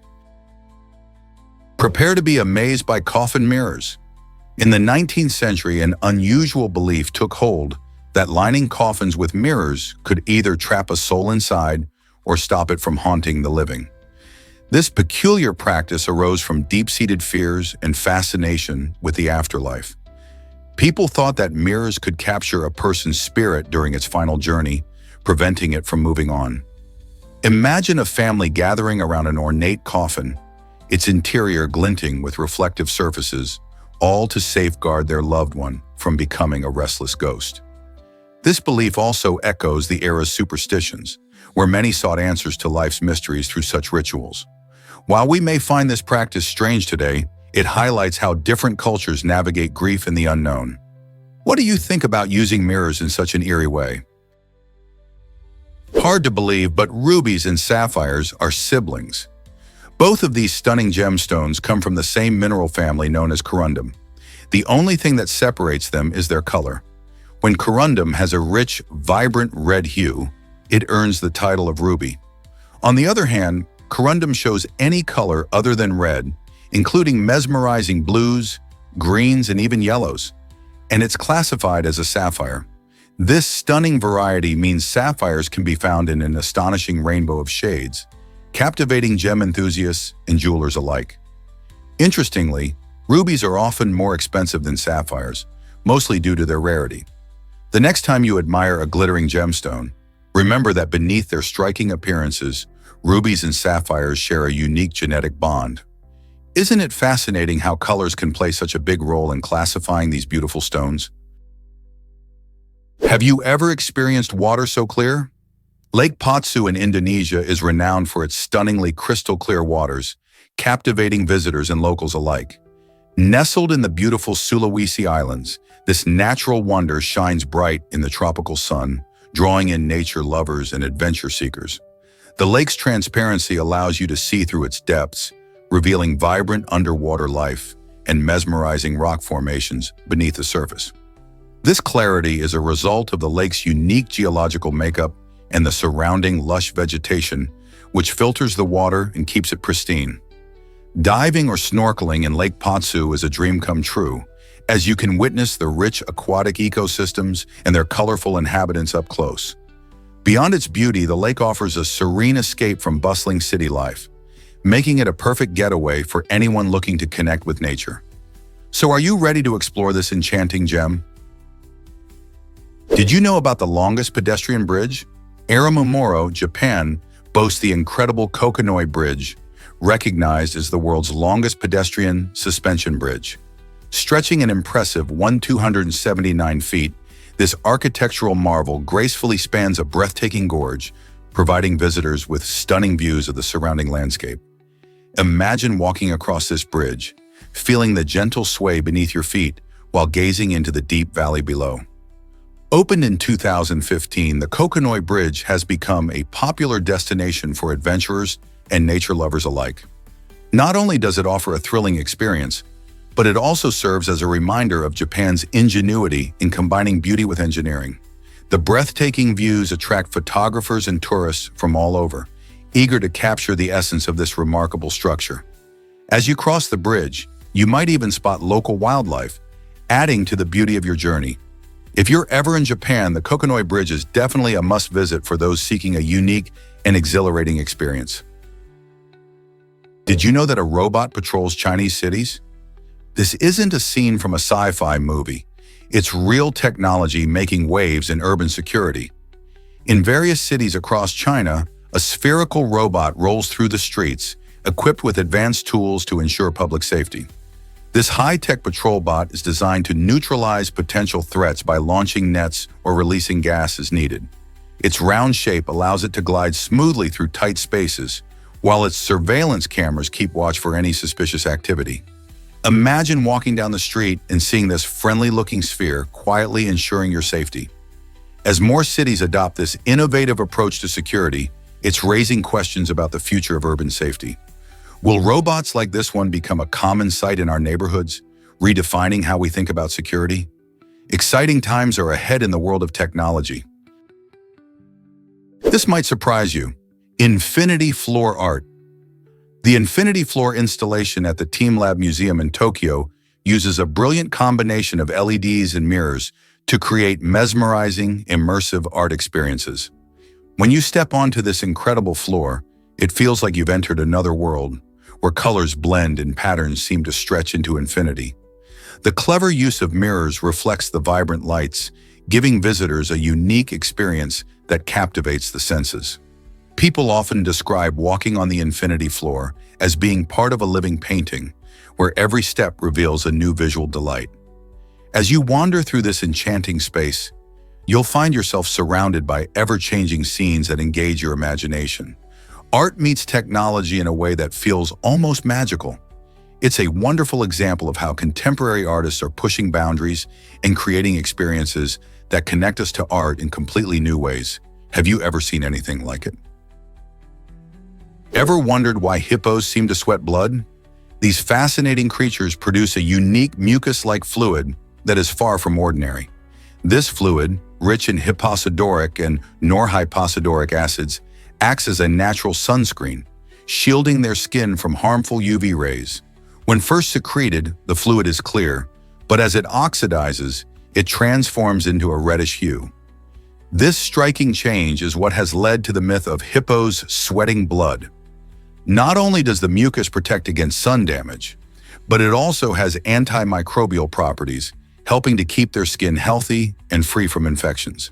Speaker 1: Prepare to be amazed by coffin mirrors. In the 19th century, an unusual belief took hold that lining coffins with mirrors could either trap a soul inside or stop it from haunting the living. This peculiar practice arose from deep-seated fears and fascination with the afterlife. People thought that mirrors could capture a person's spirit during its final journey, preventing it from moving on. Imagine a family gathering around an ornate coffin, its interior glinting with reflective surfaces, all to safeguard their loved one from becoming a restless ghost. This belief also echoes the era's superstitions, where many sought answers to life's mysteries through such rituals. While we may find this practice strange today, it highlights how different cultures navigate grief and the unknown. What do you think about using mirrors in such an eerie way? Hard to believe, but rubies and sapphires are siblings. Both of these stunning gemstones come from the same mineral family known as corundum. The only thing that separates them is their color. When corundum has a rich, vibrant red hue, it earns the title of ruby. On the other hand, corundum shows any color other than red, including mesmerizing blues, greens, and even yellows, and it's classified as a sapphire. This stunning variety means sapphires can be found in an astonishing rainbow of shades, captivating gem enthusiasts and jewelers alike. Interestingly, rubies are often more expensive than sapphires, mostly due to their rarity. The next time you admire a glittering gemstone, remember that beneath their striking appearances, rubies and sapphires share a unique genetic bond. Isn't it fascinating how colors can play such a big role in classifying these beautiful stones? Have you ever experienced water so clear? Lake Patsu in Indonesia is renowned for its stunningly crystal-clear waters, captivating visitors and locals alike. Nestled in the beautiful Sulawesi Islands, this natural wonder shines bright in the tropical sun, drawing in nature lovers and adventure seekers. The lake's transparency allows you to see through its depths, revealing vibrant underwater life and mesmerizing rock formations beneath the surface. This clarity is a result of the lake's unique geological makeup and the surrounding lush vegetation, which filters the water and keeps it pristine. Diving or snorkeling in Lake Patsu is a dream come true, as you can witness the rich aquatic ecosystems and their colorful inhabitants up close. Beyond its beauty, the lake offers a serene escape from bustling city life, making it a perfect getaway for anyone looking to connect with nature. So are you ready to explore this enchanting gem? Did you know about the longest pedestrian bridge? Arumamoro, Japan, boasts the incredible Kokonoi Bridge, recognized as the world's longest pedestrian suspension bridge. Stretching an impressive 1,279 feet, this architectural marvel gracefully spans a breathtaking gorge, providing visitors with stunning views of the surrounding landscape. Imagine walking across this bridge, feeling the gentle sway beneath your feet while gazing into the deep valley below. Opened in 2015, the Kokonoi Bridge has become a popular destination for adventurers and nature lovers alike. Not only does it offer a thrilling experience, but it also serves as a reminder of Japan's ingenuity in combining beauty with engineering. The breathtaking views attract photographers and tourists from all over, eager to capture the essence of this remarkable structure. As you cross the bridge, you might even spot local wildlife, adding to the beauty of your journey. If you're ever in Japan, the Kokonoi Bridge is definitely a must-visit for those seeking a unique and exhilarating experience. Did you know that a robot patrols Chinese cities? This isn't a scene from a sci-fi movie. It's real technology making waves in urban security. In various cities across China, a spherical robot rolls through the streets, equipped with advanced tools to ensure public safety. This high-tech patrol bot is designed to neutralize potential threats by launching nets or releasing gas as needed. Its round shape allows it to glide smoothly through tight spaces, while its surveillance cameras keep watch for any suspicious activity. Imagine walking down the street and seeing this friendly-looking sphere quietly ensuring your safety. As more cities adopt this innovative approach to security, it's raising questions about the future of urban safety. Will robots like this one become a common sight in our neighborhoods, redefining how we think about security? Exciting times are ahead in the world of technology. This might surprise you. Infinity Floor Art. The Infinity Floor installation at the TeamLab Museum in Tokyo uses a brilliant combination of LEDs and mirrors to create mesmerizing, immersive art experiences. When you step onto this incredible floor, it feels like you've entered another world, where colors blend and patterns seem to stretch into infinity. The clever use of mirrors reflects the vibrant lights, giving visitors a unique experience that captivates the senses. People often describe walking on the infinity floor as being part of a living painting, where every step reveals a new visual delight. As you wander through this enchanting space, you'll find yourself surrounded by ever-changing scenes that engage your imagination. Art meets technology in a way that feels almost magical. It's a wonderful example of how contemporary artists are pushing boundaries and creating experiences that connect us to art in completely new ways. Have you ever seen anything like it? Ever wondered why hippos seem to sweat blood? These fascinating creatures produce a unique mucus-like fluid that is far from ordinary. This fluid, rich in hyposidoric and norhyposidoric acids, acts as a natural sunscreen, shielding their skin from harmful UV rays. When first secreted, the fluid is clear, but as it oxidizes, it transforms into a reddish hue. This striking change is what has led to the myth of hippos sweating blood. Not only does the mucus protect against sun damage, but it also has antimicrobial properties, helping to keep their skin healthy and free from infections.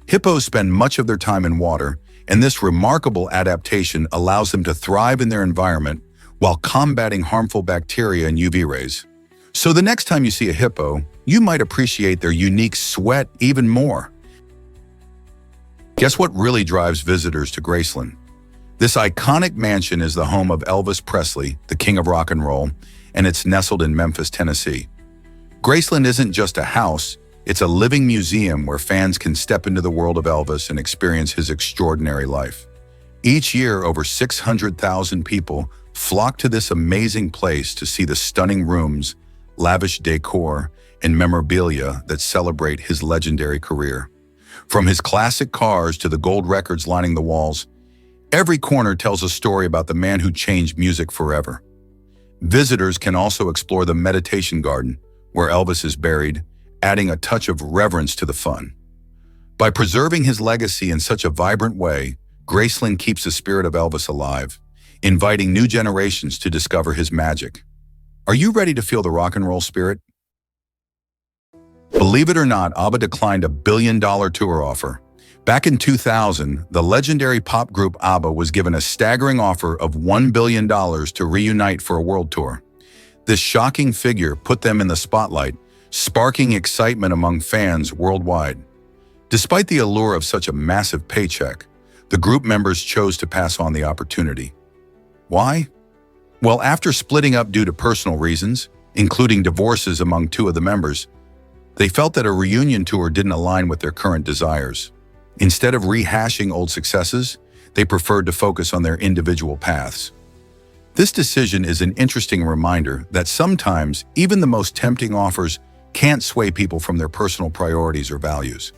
Speaker 1: Hippos spend much of their time in water, and this remarkable adaptation allows them to thrive in their environment while combating harmful bacteria and UV rays. So the next time you see a hippo, you might appreciate their unique sweat even more. Guess what really drives visitors to Graceland? This iconic mansion is the home of Elvis Presley, the king of rock and roll, and it's nestled in Memphis, Tennessee. Graceland isn't just a house, it's a living museum where fans can step into the world of Elvis and experience his extraordinary life. Each year, over 600,000 people flock to this amazing place to see the stunning rooms, lavish decor, and memorabilia that celebrate his legendary career. From his classic cars to the gold records lining the walls, every corner tells a story about the man who changed music forever. Visitors can also explore the Meditation Garden, where Elvis is buried, adding a touch of reverence to the fun. By preserving his legacy in such a vibrant way, Graceland keeps the spirit of Elvis alive, inviting new generations to discover his magic. Are you ready to feel the rock and roll spirit? Believe it or not, ABBA declined a billion-dollar tour offer. Back in 2000, the legendary pop group ABBA was given a staggering offer of $1 billion to reunite for a world tour. This shocking figure put them in the spotlight, sparking excitement among fans worldwide. Despite the allure of such a massive paycheck, the group members chose to pass on the opportunity. Why? Well, after splitting up due to personal reasons, including divorces among two of the members, they felt that a reunion tour didn't align with their current desires. Instead of rehashing old successes, they preferred to focus on their individual paths. This decision is an interesting reminder that sometimes even the most tempting offers can't sway people from their personal priorities or values.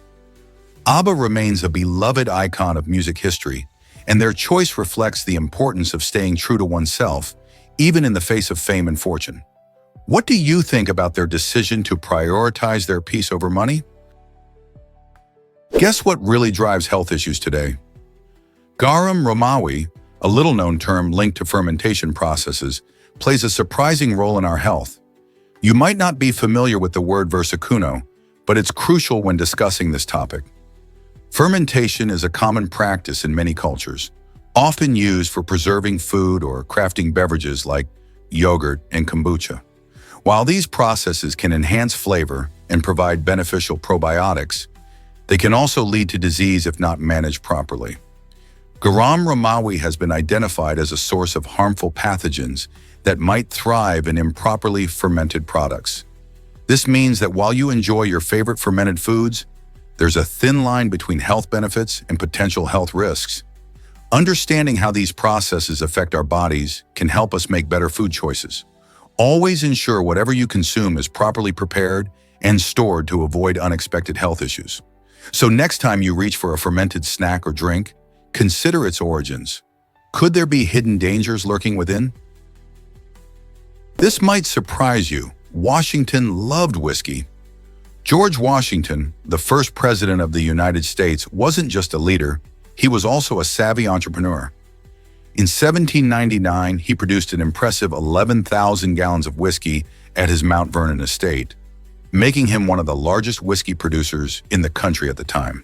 Speaker 1: ABBA remains a beloved icon of music history, and their choice reflects the importance of staying true to oneself, even in the face of fame and fortune. What do you think about their decision to prioritize their peace over money? Guess what really drives health issues today? Garam Romawi, a little-known term linked to fermentation processes, plays a surprising role in our health. You might not be familiar with the word versacuno, but it's crucial when discussing this topic. Fermentation is a common practice in many cultures, often used for preserving food or crafting beverages like yogurt and kombucha. While these processes can enhance flavor and provide beneficial probiotics, they can also lead to disease if not managed properly. Garam Romawi has been identified as a source of harmful pathogens that might thrive in improperly fermented products. This means that while you enjoy your favorite fermented foods, there's a thin line between health benefits and potential health risks. Understanding how these processes affect our bodies can help us make better food choices. Always ensure whatever you consume is properly prepared and stored to avoid unexpected health issues. So next time you reach for a fermented snack or drink, consider its origins. Could there be hidden dangers lurking within? This might surprise you. Washington loved whiskey. George Washington, the first president of the United States, wasn't just a leader, he was also a savvy entrepreneur. In 1799, he produced an impressive 11,000 gallons of whiskey at his Mount Vernon estate, making him one of the largest whiskey producers in the country at the time.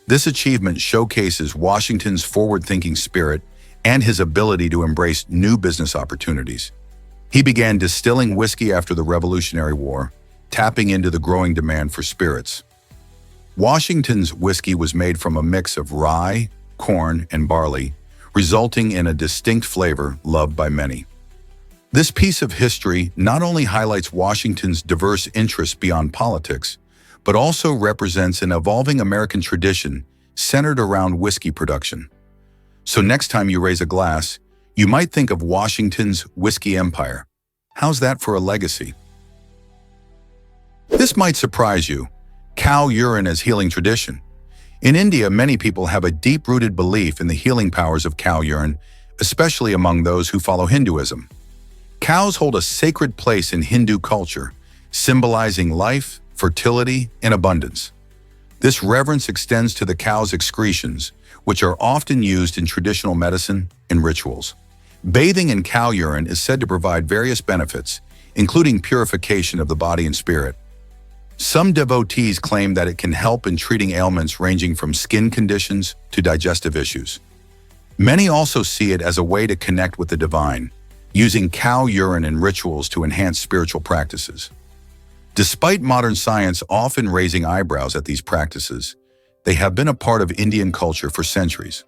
Speaker 1: This achievement showcases Washington's forward-thinking spirit and his ability to embrace new business opportunities. He began distilling whiskey after the Revolutionary War, tapping into the growing demand for spirits. Washington's whiskey was made from a mix of rye, corn, and barley, resulting in a distinct flavor loved by many. This piece of history not only highlights Washington's diverse interests beyond politics, but also represents an evolving American tradition centered around whiskey production. So next time you raise a glass, you might think of Washington's whiskey empire. How's that for a legacy? This might surprise you. Cow urine as healing tradition. In India, many people have a deep-rooted belief in the healing powers of cow urine, especially among those who follow Hinduism. Cows hold a sacred place in Hindu culture, symbolizing life, fertility, and abundance. This reverence extends to the cow's excretions, which are often used in traditional medicine and rituals. Bathing in cow urine is said to provide various benefits, including purification of the body and spirit. Some devotees claim that it can help in treating ailments ranging from skin conditions to digestive issues. Many also see it as a way to connect with the divine, using cow urine in rituals to enhance spiritual practices. Despite modern science often raising eyebrows at these practices, they have been a part of Indian culture for centuries.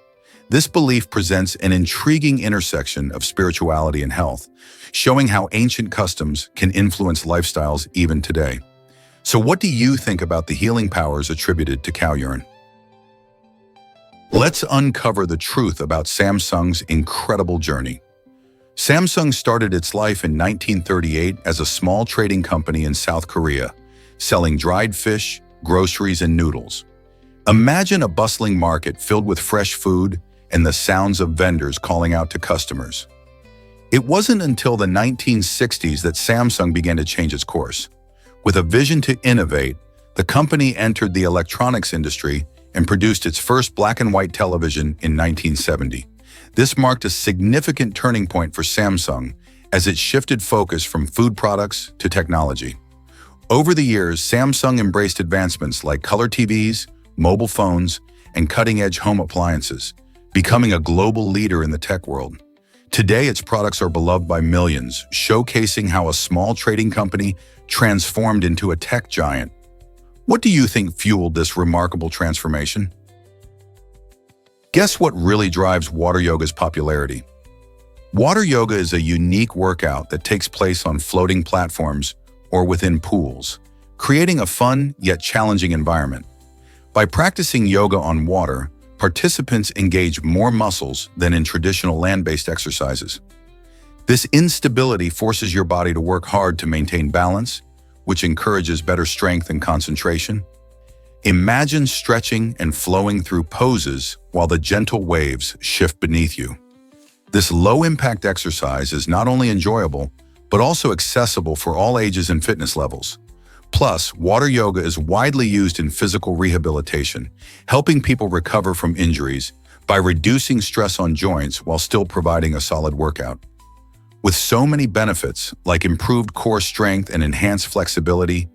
Speaker 1: This belief presents an intriguing intersection of spirituality and health, showing how ancient customs can influence lifestyles even today. So what do you think about the healing powers attributed to cow urine? Let's uncover the truth about Samsung's incredible journey. Samsung started its life in 1938 as a small trading company in South Korea, selling dried fish, groceries, and noodles. Imagine a bustling market filled with fresh food and the sounds of vendors calling out to customers. It wasn't until the 1960s that Samsung began to change its course. With a vision to innovate, the company entered the electronics industry and produced its first black and white television in 1970. This marked a significant turning point for Samsung as it shifted focus from food products to technology. Over the years, Samsung embraced advancements like color TVs, mobile phones, and cutting-edge home appliances, becoming a global leader in the tech world. Today, its products are beloved by millions, showcasing how a small trading company transformed into a tech giant. What do you think fueled this remarkable transformation? Guess what really drives water yoga's popularity? Water yoga is a unique workout that takes place on floating platforms or within pools, creating a fun yet challenging environment. By practicing yoga on water, participants engage more muscles than in traditional land-based exercises. This instability forces your body to work hard to maintain balance, which encourages better strength and concentration. Imagine stretching and flowing through poses while the gentle waves shift beneath you. This low-impact exercise is not only enjoyable, but also accessible for all ages and fitness levels. Plus, water yoga is widely used in physical rehabilitation, helping people recover from injuries by reducing stress on joints while still providing a solid workout. With so many benefits, like improved core strength and enhanced flexibility,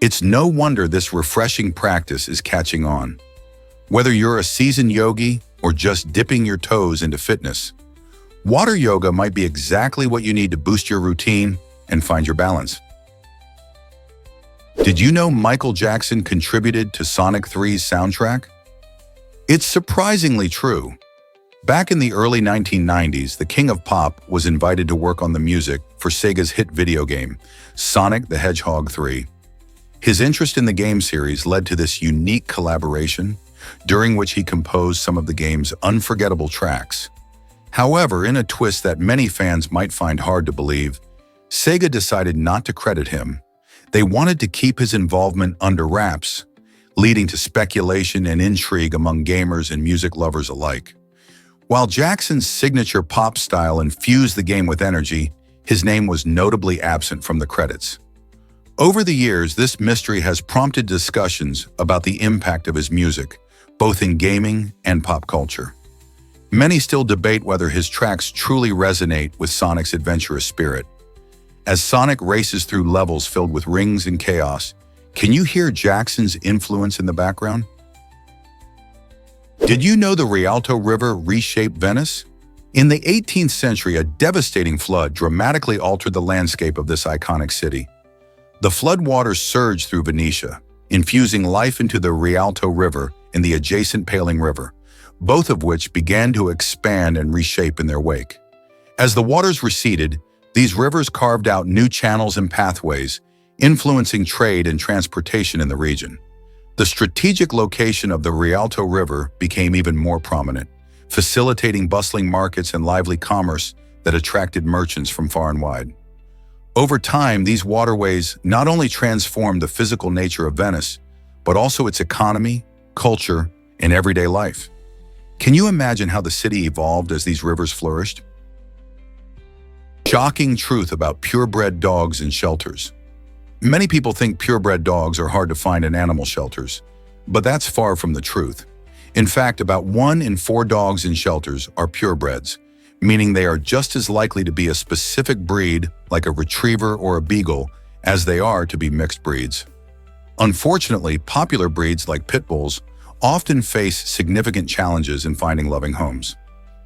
Speaker 1: it's no wonder this refreshing practice is catching on. Whether you're a seasoned yogi or just dipping your toes into fitness, water yoga might be exactly what you need to boost your routine and find your balance. Did you know Michael Jackson contributed to Sonic 3's soundtrack? It's surprisingly true. Back in the early 1990s, the King of Pop was invited to work on the music for Sega's hit video game, Sonic the Hedgehog 3. His interest in the game series led to this unique collaboration, during which he composed some of the game's unforgettable tracks. However, in a twist that many fans might find hard to believe, Sega decided not to credit him. They wanted to keep his involvement under wraps, leading to speculation and intrigue among gamers and music lovers alike. While Jackson's signature pop style infused the game with energy, his name was notably absent from the credits. Over the years, this mystery has prompted discussions about the impact of his music, both in gaming and pop culture. Many still debate whether his tracks truly resonate with Sonic's adventurous spirit. As Sonic races through levels filled with rings and chaos, can you hear Jackson's influence in the background? Did you know the Rialto River reshaped Venice? In the 18th century, a devastating flood dramatically altered the landscape of this iconic city. The floodwaters surged through Venetia, infusing life into the Rialto River and the adjacent Paling River, both of which began to expand and reshape in their wake. As the waters receded, these rivers carved out new channels and pathways, influencing trade and transportation in the region. The strategic location of the Rialto River became even more prominent, facilitating bustling markets and lively commerce that attracted merchants from far and wide. Over time, these waterways not only transformed the physical nature of Venice, but also its economy, culture, and everyday life. Can you imagine how the city evolved as these rivers flourished? Shocking truth about purebred dogs in shelters. Many people think purebred dogs are hard to find in animal shelters, but that's far from the truth. In fact, about 1 in 4 dogs in shelters are purebreds, meaning they are just as likely to be a specific breed, like a retriever or a beagle, as they are to be mixed breeds. Unfortunately, popular breeds like pit bulls often face significant challenges in finding loving homes.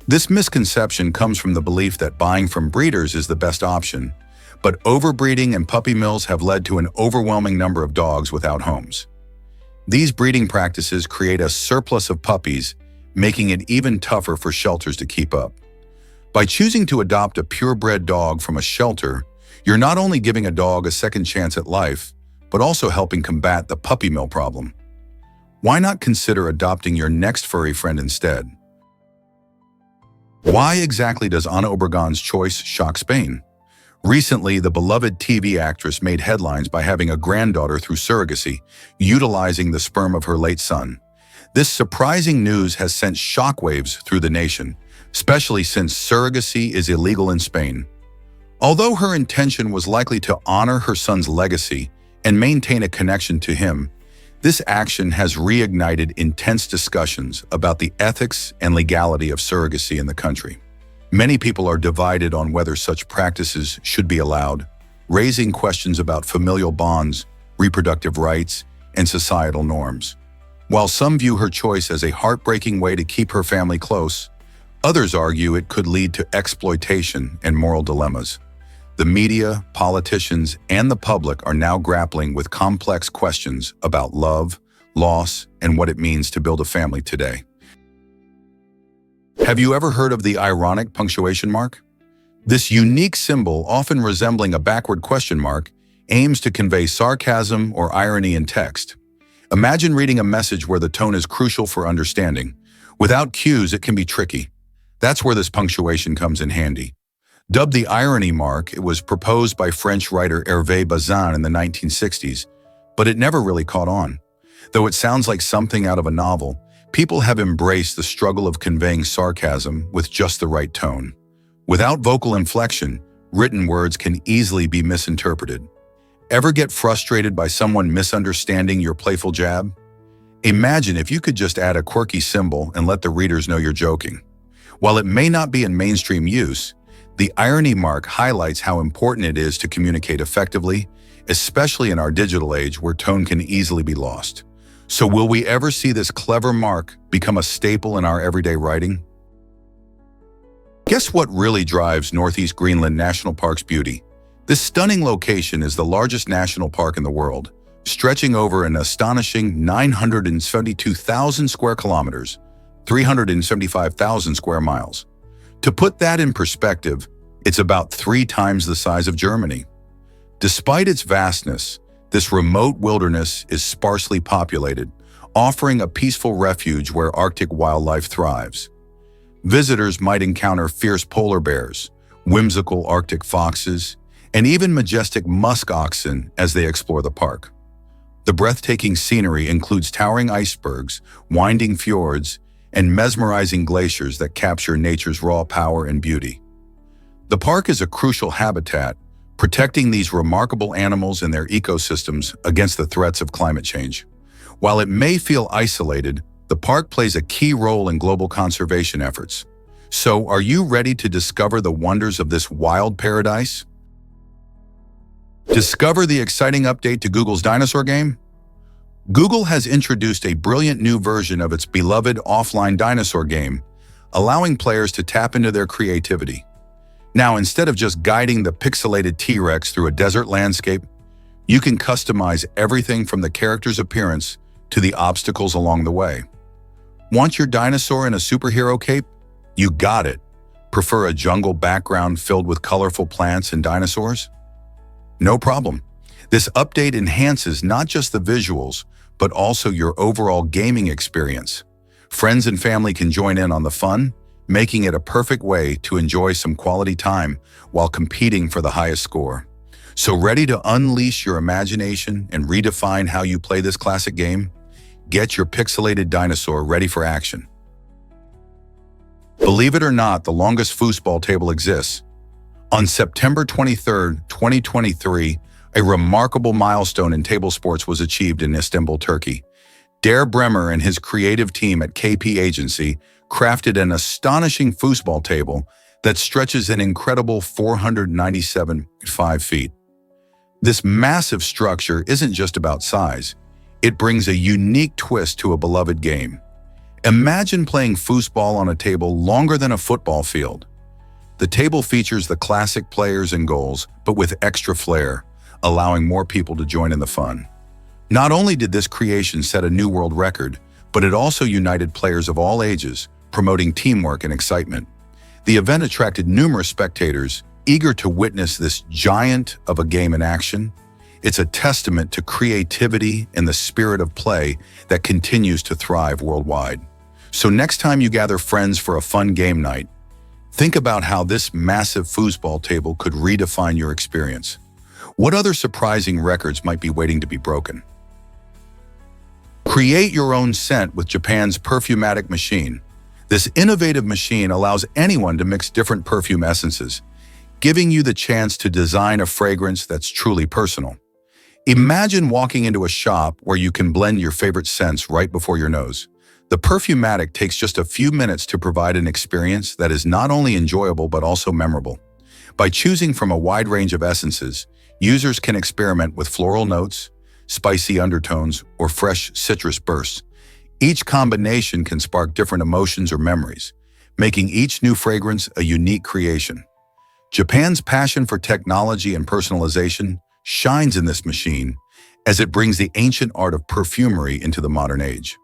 Speaker 1: This misconception comes from the belief that buying from breeders is the best option, but overbreeding and puppy mills have led to an overwhelming number of dogs without homes. These breeding practices create a surplus of puppies, making it even tougher for shelters to keep up. By choosing to adopt a purebred dog from a shelter, you're not only giving a dog a second chance at life, but also helping combat the puppy mill problem. Why not consider adopting your next furry friend instead? Why exactly does Ana Obregón's choice shock Spain? Recently, the beloved TV actress made headlines by having a granddaughter through surrogacy, utilizing the sperm of her late son. This surprising news has sent shockwaves through the nation, especially since surrogacy is illegal in Spain. Although her intention was likely to honor her son's legacy and maintain a connection to him, this action has reignited intense discussions about the ethics and legality of surrogacy in the country. Many people are divided on whether such practices should be allowed, raising questions about familial bonds, reproductive rights, and societal norms. While some view her choice as a heartbreaking way to keep her family close, others argue it could lead to exploitation and moral dilemmas. The media, politicians, and the public are now grappling with complex questions about love, loss, and what it means to build a family today. Have you ever heard of the ironic punctuation mark? This unique symbol, often resembling a backward question mark, aims to convey sarcasm or irony in text. Imagine reading a message where the tone is crucial for understanding. Without cues, it can be tricky. That's where this punctuation comes in handy. Dubbed the irony mark, it was proposed by French writer Hervé Bazin in the 1960s, but it never really caught on. Though it sounds like something out of a novel, people have embraced the struggle of conveying sarcasm with just the right tone. Without vocal inflection, written words can easily be misinterpreted. Ever get frustrated by someone misunderstanding your playful jab? Imagine if you could just add a quirky symbol and let the readers know you're joking. While it may not be in mainstream use, the irony mark highlights how important it is to communicate effectively, especially in our digital age where tone can easily be lost. So will we ever see this clever mark become a staple in our everyday writing? Guess what really drives Northeast Greenland National Park's beauty? This stunning location is the largest national park in the world, stretching over an astonishing 972,000 square kilometers, 375,000 square miles. To put that in perspective, it's about 3 times the size of Germany. Despite its vastness, this remote wilderness is sparsely populated, offering a peaceful refuge where Arctic wildlife thrives. Visitors might encounter fierce polar bears, whimsical Arctic foxes, and even majestic musk oxen as they explore the park. The breathtaking scenery includes towering icebergs, winding fjords, and mesmerizing glaciers that capture nature's raw power and beauty. The park is a crucial habitat, protecting these remarkable animals and their ecosystems against the threats of climate change. While it may feel isolated, the park plays a key role in global conservation efforts. So, are you ready to discover the wonders of this wild paradise? Discover the exciting update to Google's dinosaur game? Google has introduced a brilliant new version of its beloved offline dinosaur game, allowing players to tap into their creativity. Now, instead of just guiding the pixelated T-Rex through a desert landscape, you can customize everything from the character's appearance to the obstacles along the way. Want your dinosaur in a superhero cape? You got it. Prefer a jungle background filled with colorful plants and dinosaurs? No problem. This update enhances not just the visuals, but also your overall gaming experience. Friends and family can join in on the fun, making it a perfect way to enjoy some quality time while competing for the highest score. So ready to unleash your imagination and redefine how you play this classic game? Get your pixelated dinosaur ready for action. Believe it or not, the longest foosball table exists. On September 23, 2023, a remarkable milestone in table sports was achieved in Istanbul, Turkey. Der Bremer and his creative team at KP Agency crafted an astonishing foosball table that stretches an incredible 497.5 feet. This massive structure isn't just about size. It brings a unique twist to a beloved game. Imagine playing foosball on a table longer than a football field. The table features the classic players and goals, but with extra flair, allowing more people to join in the fun. Not only did this creation set a new world record, but it also united players of all ages, promoting teamwork and excitement. The event attracted numerous spectators, eager to witness this giant of a game in action. It's a testament to creativity and the spirit of play that continues to thrive worldwide. So next time you gather friends for a fun game night, think about how this massive foosball table could redefine your experience. What other surprising records might be waiting to be broken? Create your own scent with Japan's Perfumatic machine. This innovative machine allows anyone to mix different perfume essences, giving you the chance to design a fragrance that's truly personal. Imagine walking into a shop where you can blend your favorite scents right before your nose. The Perfumatic takes just a few minutes to provide an experience that is not only enjoyable but also memorable. By choosing from a wide range of essences, users can experiment with floral notes, spicy undertones, or fresh citrus bursts. Each combination can spark different emotions or memories, making each new fragrance a unique creation. Japan's passion for technology and personalization shines in this machine as it brings the ancient art of perfumery into the modern age.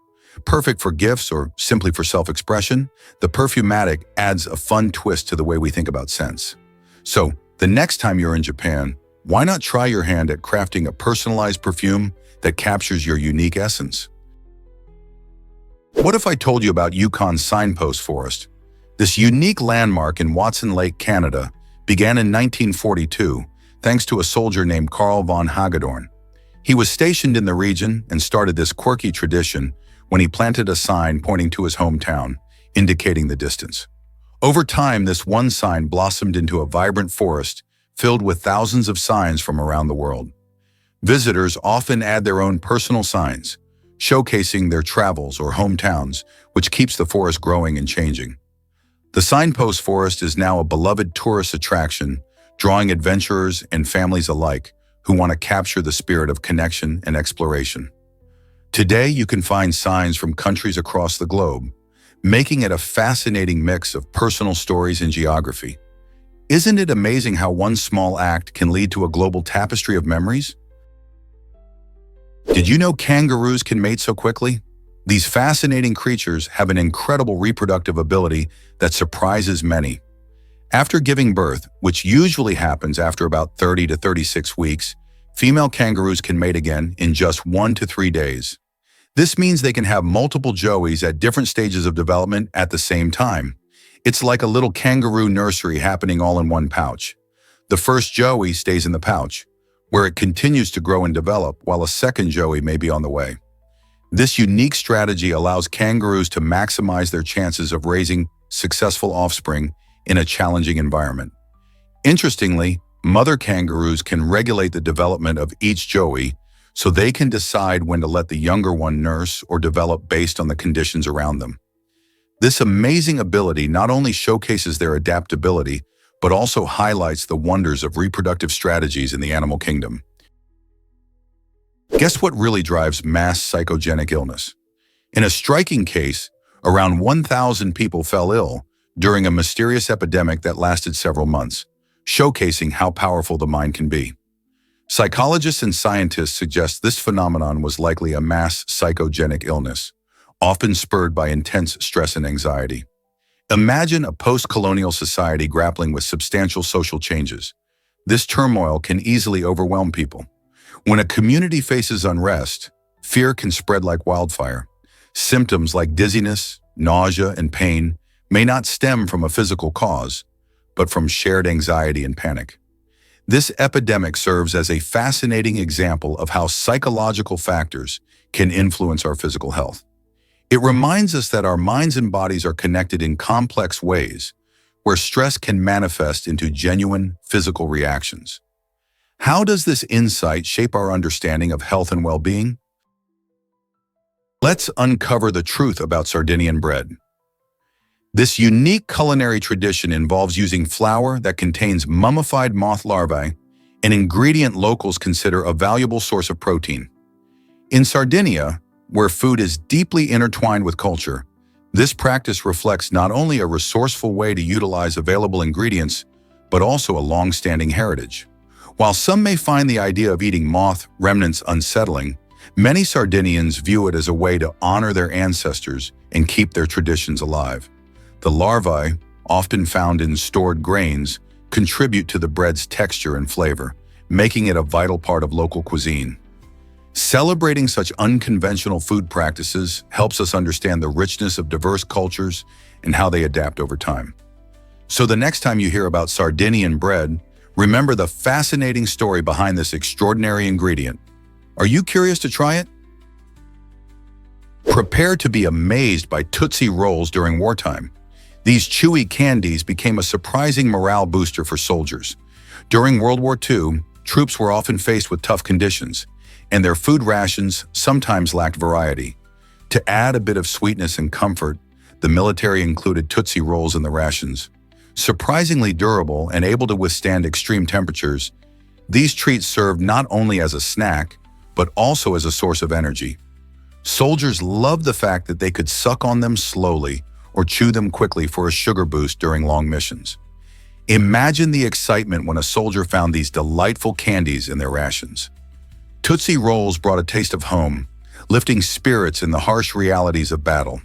Speaker 1: Perfect for gifts or simply for self-expression, the Perfumatic adds a fun twist to the way we think about scents. So, the next time you're in Japan, why not try your hand at crafting a personalized perfume that captures your unique essence? What if I told you about Yukon Signpost Forest? This unique landmark in Watson Lake, Canada, began in 1942 thanks to a soldier named Carl von Hagedorn. He was stationed in the region and started this quirky tradition when he planted a sign pointing to his hometown, indicating the distance. Over time, this one sign blossomed into a vibrant forest, filled with thousands of signs from around the world. Visitors often add their own personal signs, showcasing their travels or hometowns, which keeps the forest growing and changing. The Signpost Forest is now a beloved tourist attraction, drawing adventurers and families alike who want to capture the spirit of connection and exploration. Today, you can find signs from countries across the globe, making it a fascinating mix of personal stories and geography. Isn't it amazing how one small act can lead to a global tapestry of memories? Did you know kangaroos can mate so quickly? These fascinating creatures have an incredible reproductive ability that surprises many. After giving birth, which usually happens after about 30 to 36 weeks, female kangaroos can mate again in just 1 to 3 days. This means they can have multiple joeys at different stages of development at the same time. It's like a little kangaroo nursery happening all in one pouch. The first joey stays in the pouch, where it continues to grow and develop while a second joey may be on the way. This unique strategy allows kangaroos to maximize their chances of raising successful offspring in a challenging environment. Interestingly, mother kangaroos can regulate the development of each joey, so they can decide when to let the younger one nurse or develop based on the conditions around them. This amazing ability not only showcases their adaptability, but also highlights the wonders of reproductive strategies in the animal kingdom. Guess what really drives mass psychogenic illness? In a striking case, around 1,000 people fell ill during a mysterious epidemic that lasted several months, showcasing how powerful the mind can be. Psychologists and scientists suggest this phenomenon was likely a mass psychogenic illness, often spurred by intense stress and anxiety. Imagine a post-colonial society grappling with substantial social changes. This turmoil can easily overwhelm people. When a community faces unrest, fear can spread like wildfire. Symptoms like dizziness, nausea, and pain may not stem from a physical cause, but from shared anxiety and panic. This epidemic serves as a fascinating example of how psychological factors can influence our physical health. It reminds us that our minds and bodies are connected in complex ways, where stress can manifest into genuine physical reactions. How does this insight shape our understanding of health and well-being? Let's uncover the truth about Sardinian bread. This unique culinary tradition involves using flour that contains mummified moth larvae, an ingredient locals consider a valuable source of protein. In Sardinia, where food is deeply intertwined with culture, this practice reflects not only a resourceful way to utilize available ingredients, but also a long-standing heritage. While some may find the idea of eating moth remnants unsettling, many Sardinians view it as a way to honor their ancestors and keep their traditions alive. The larvae, often found in stored grains, contribute to the bread's texture and flavor, making it a vital part of local cuisine. Celebrating such unconventional food practices helps us understand the richness of diverse cultures and how they adapt over time. So the next time you hear about Sardinian bread, remember the fascinating story behind this extraordinary ingredient. Are you curious to try it? Prepare to be amazed by Tootsie Rolls during wartime. These chewy candies became a surprising morale booster for soldiers. During World War II, troops were often faced with tough conditions, and their food rations sometimes lacked variety. To add a bit of sweetness and comfort, the military included Tootsie Rolls in the rations. Surprisingly durable and able to withstand extreme temperatures, these treats served not only as a snack, but also as a source of energy. Soldiers loved the fact that they could suck on them slowly or chew them quickly for a sugar boost during long missions. Imagine the excitement when a soldier found these delightful candies in their rations. Tootsie Rolls brought a taste of home, lifting spirits in the harsh realities of battle.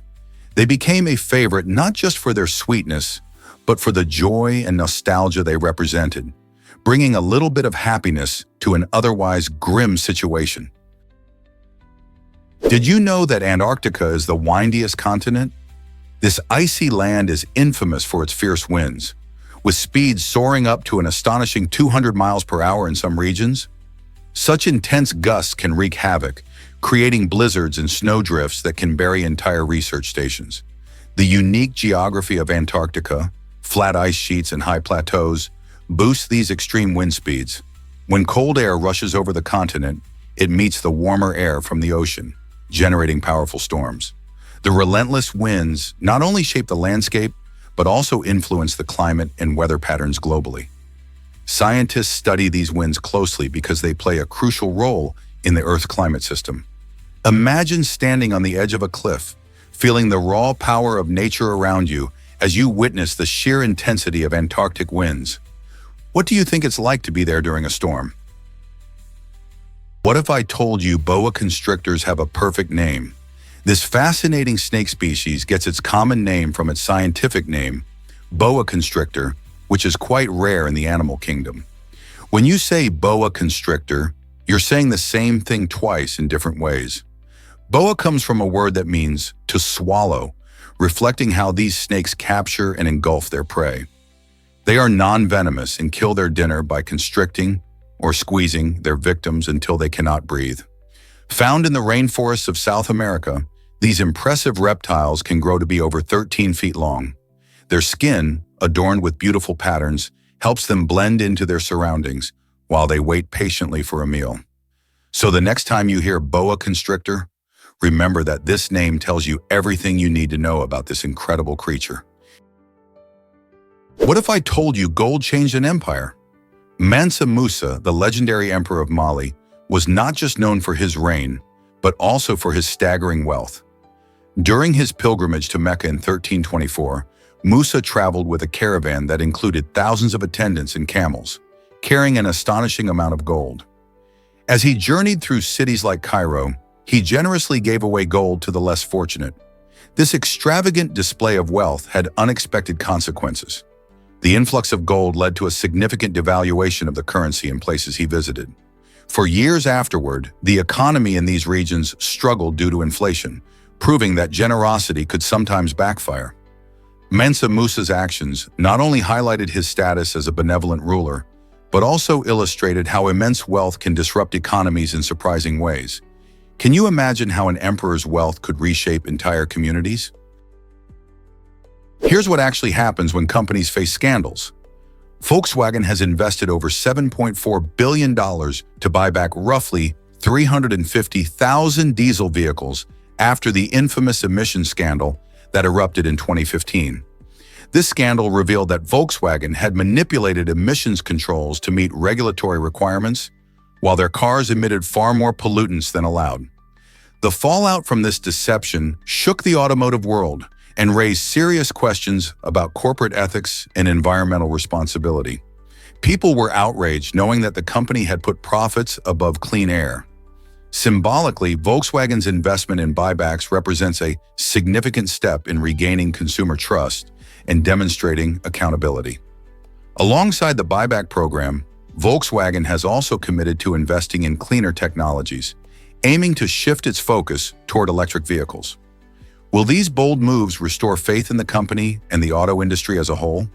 Speaker 1: They became a favorite not just for their sweetness, but for the joy and nostalgia they represented, bringing a little bit of happiness to an otherwise grim situation. Did you know that Antarctica is the windiest continent? This icy land is infamous for its fierce winds, with speeds soaring up to an astonishing 200 miles per hour in some regions. Such intense gusts can wreak havoc, creating blizzards and snowdrifts that can bury entire research stations. The unique geography of Antarctica, flat ice sheets and high plateaus, boosts these extreme wind speeds. When cold air rushes over the continent, it meets the warmer air from the ocean, generating powerful storms. The relentless winds not only shape the landscape, but also influence the climate and weather patterns globally. Scientists study these winds closely because they play a crucial role in the Earth's climate system. Imagine standing on the edge of a cliff, feeling the raw power of nature around you as you witness the sheer intensity of Antarctic winds. What do you think it's like to be there during a storm? What if I told you boa constrictors have a perfect name? This fascinating snake species gets its common name from its scientific name, boa constrictor, which is quite rare in the animal kingdom. When you say boa constrictor, you're saying the same thing twice in different ways. Boa comes from a word that means to swallow, reflecting how these snakes capture and engulf their prey. They are non-venomous and kill their dinner by constricting or squeezing their victims until they cannot breathe. Found in the rainforests of South America, these impressive reptiles can grow to be over 13 feet long. Their skin, adorned with beautiful patterns, helps them blend into their surroundings while they wait patiently for a meal. So the next time you hear boa constrictor, remember that this name tells you everything you need to know about this incredible creature. What if I told you gold changed an empire? Mansa Musa, the legendary emperor of Mali, was not just known for his reign, but also for his staggering wealth. During his pilgrimage to Mecca in 1324, Musa traveled with a caravan that included thousands of attendants and camels, carrying an astonishing amount of gold. As he journeyed through cities like Cairo, he generously gave away gold to the less fortunate. This extravagant display of wealth had unexpected consequences. The influx of gold led to a significant devaluation of the currency in places he visited. For years afterward, the economy in these regions struggled due to inflation, proving that generosity could sometimes backfire. Mansa Musa's actions not only highlighted his status as a benevolent ruler, but also illustrated how immense wealth can disrupt economies in surprising ways. Can you imagine how an emperor's wealth could reshape entire communities? Here's what actually happens when companies face scandals. Volkswagen has invested over $7.4 billion to buy back roughly 350,000 diesel vehicles after the infamous emission scandal that erupted in 2015. This scandal revealed that Volkswagen had manipulated emissions controls to meet regulatory requirements, while their cars emitted far more pollutants than allowed. The fallout from this deception shook the automotive world and raised serious questions about corporate ethics and environmental responsibility. People were outraged knowing that the company had put profits above clean air. Symbolically, Volkswagen's investment in buybacks represents a significant step in regaining consumer trust and demonstrating accountability. Alongside the buyback program, Volkswagen has also committed to investing in cleaner technologies, aiming to shift its focus toward electric vehicles. Will these bold moves restore faith in the company and the auto industry as a whole?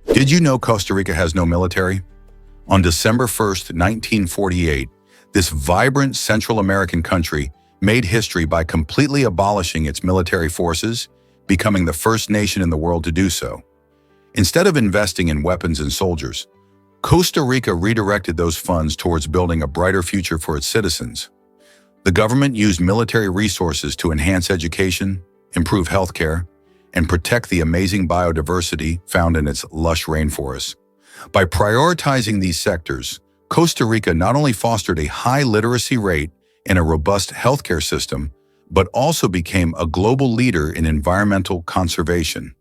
Speaker 1: Did you know Costa Rica has no military? On December 1st, 1948, this vibrant Central American country made history by completely abolishing its military forces, becoming the first nation in the world to do so. Instead of investing in weapons and soldiers, Costa Rica redirected those funds towards building a brighter future for its citizens. The government used military resources to enhance education, improve healthcare, and protect the amazing biodiversity found in its lush rainforests. By prioritizing these sectors, Costa Rica not only fostered a high literacy rate and a robust healthcare system, but also became a global leader in environmental conservation.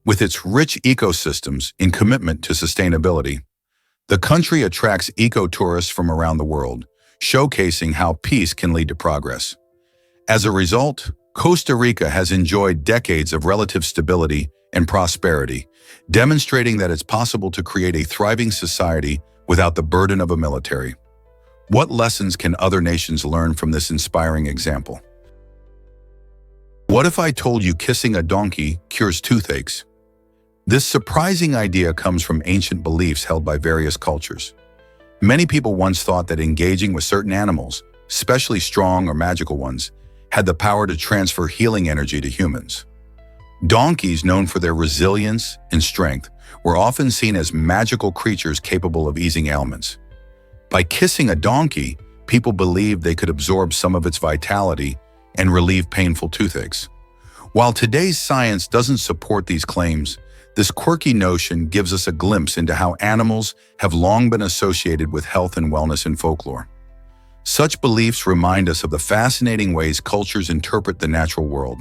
Speaker 1: With its rich ecosystems and commitment to sustainability, the country attracts eco-tourists from around the world, showcasing how peace can lead to progress. As a result, Costa Rica has enjoyed decades of relative stability and prosperity, demonstrating that it's possible to create a thriving society without the burden of a military. What lessons can other nations learn from this inspiring example? What if I told you kissing a donkey cures toothaches? This surprising idea comes from ancient beliefs held by various cultures. Many people once thought that engaging with certain animals, especially strong or magical ones, had the power to transfer healing energy to humans. Donkeys, known for their resilience and strength, were often seen as magical creatures capable of easing ailments. By kissing a donkey, people believed they could absorb some of its vitality and relieve painful toothaches. While today's science doesn't support these claims, this quirky notion gives us a glimpse into how animals have long been associated with health and wellness in folklore. Such beliefs remind us of the fascinating ways cultures interpret the natural world,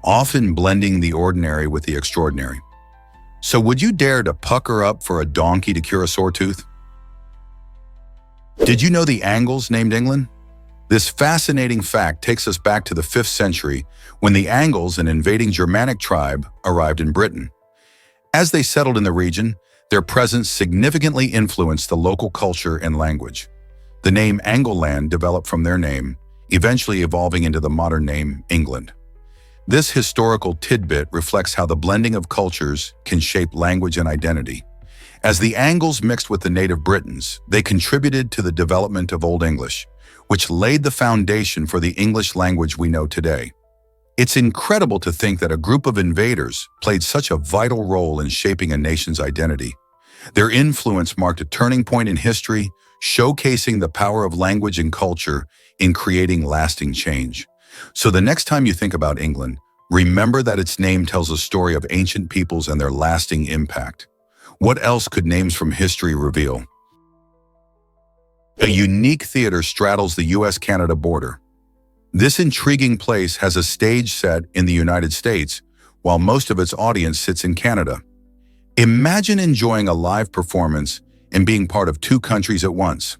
Speaker 1: often blending the ordinary with the extraordinary. So would you dare to pucker up for a donkey to cure a sore tooth? Did you know the Angles named England? This fascinating fact takes us back to the 5th century when the Angles, an invading Germanic tribe, arrived in Britain. As they settled in the region, their presence significantly influenced the local culture and language. The name Angleland developed from their name, eventually evolving into the modern name England. This historical tidbit reflects how the blending of cultures can shape language and identity. As the Angles mixed with the native Britons, they contributed to the development of Old English, which laid the foundation for the English language we know today. It's incredible to think that a group of invaders played such a vital role in shaping a nation's identity. Their influence marked a turning point in history, showcasing the power of language and culture in creating lasting change. So the next time you think about England, remember that its name tells a story of ancient peoples and their lasting impact. What else could names from history reveal? A unique theater straddles the US-Canada border. This intriguing place has a stage set in the United States, while most of its audience sits in Canada. Imagine enjoying a live performance and being part of two countries at once.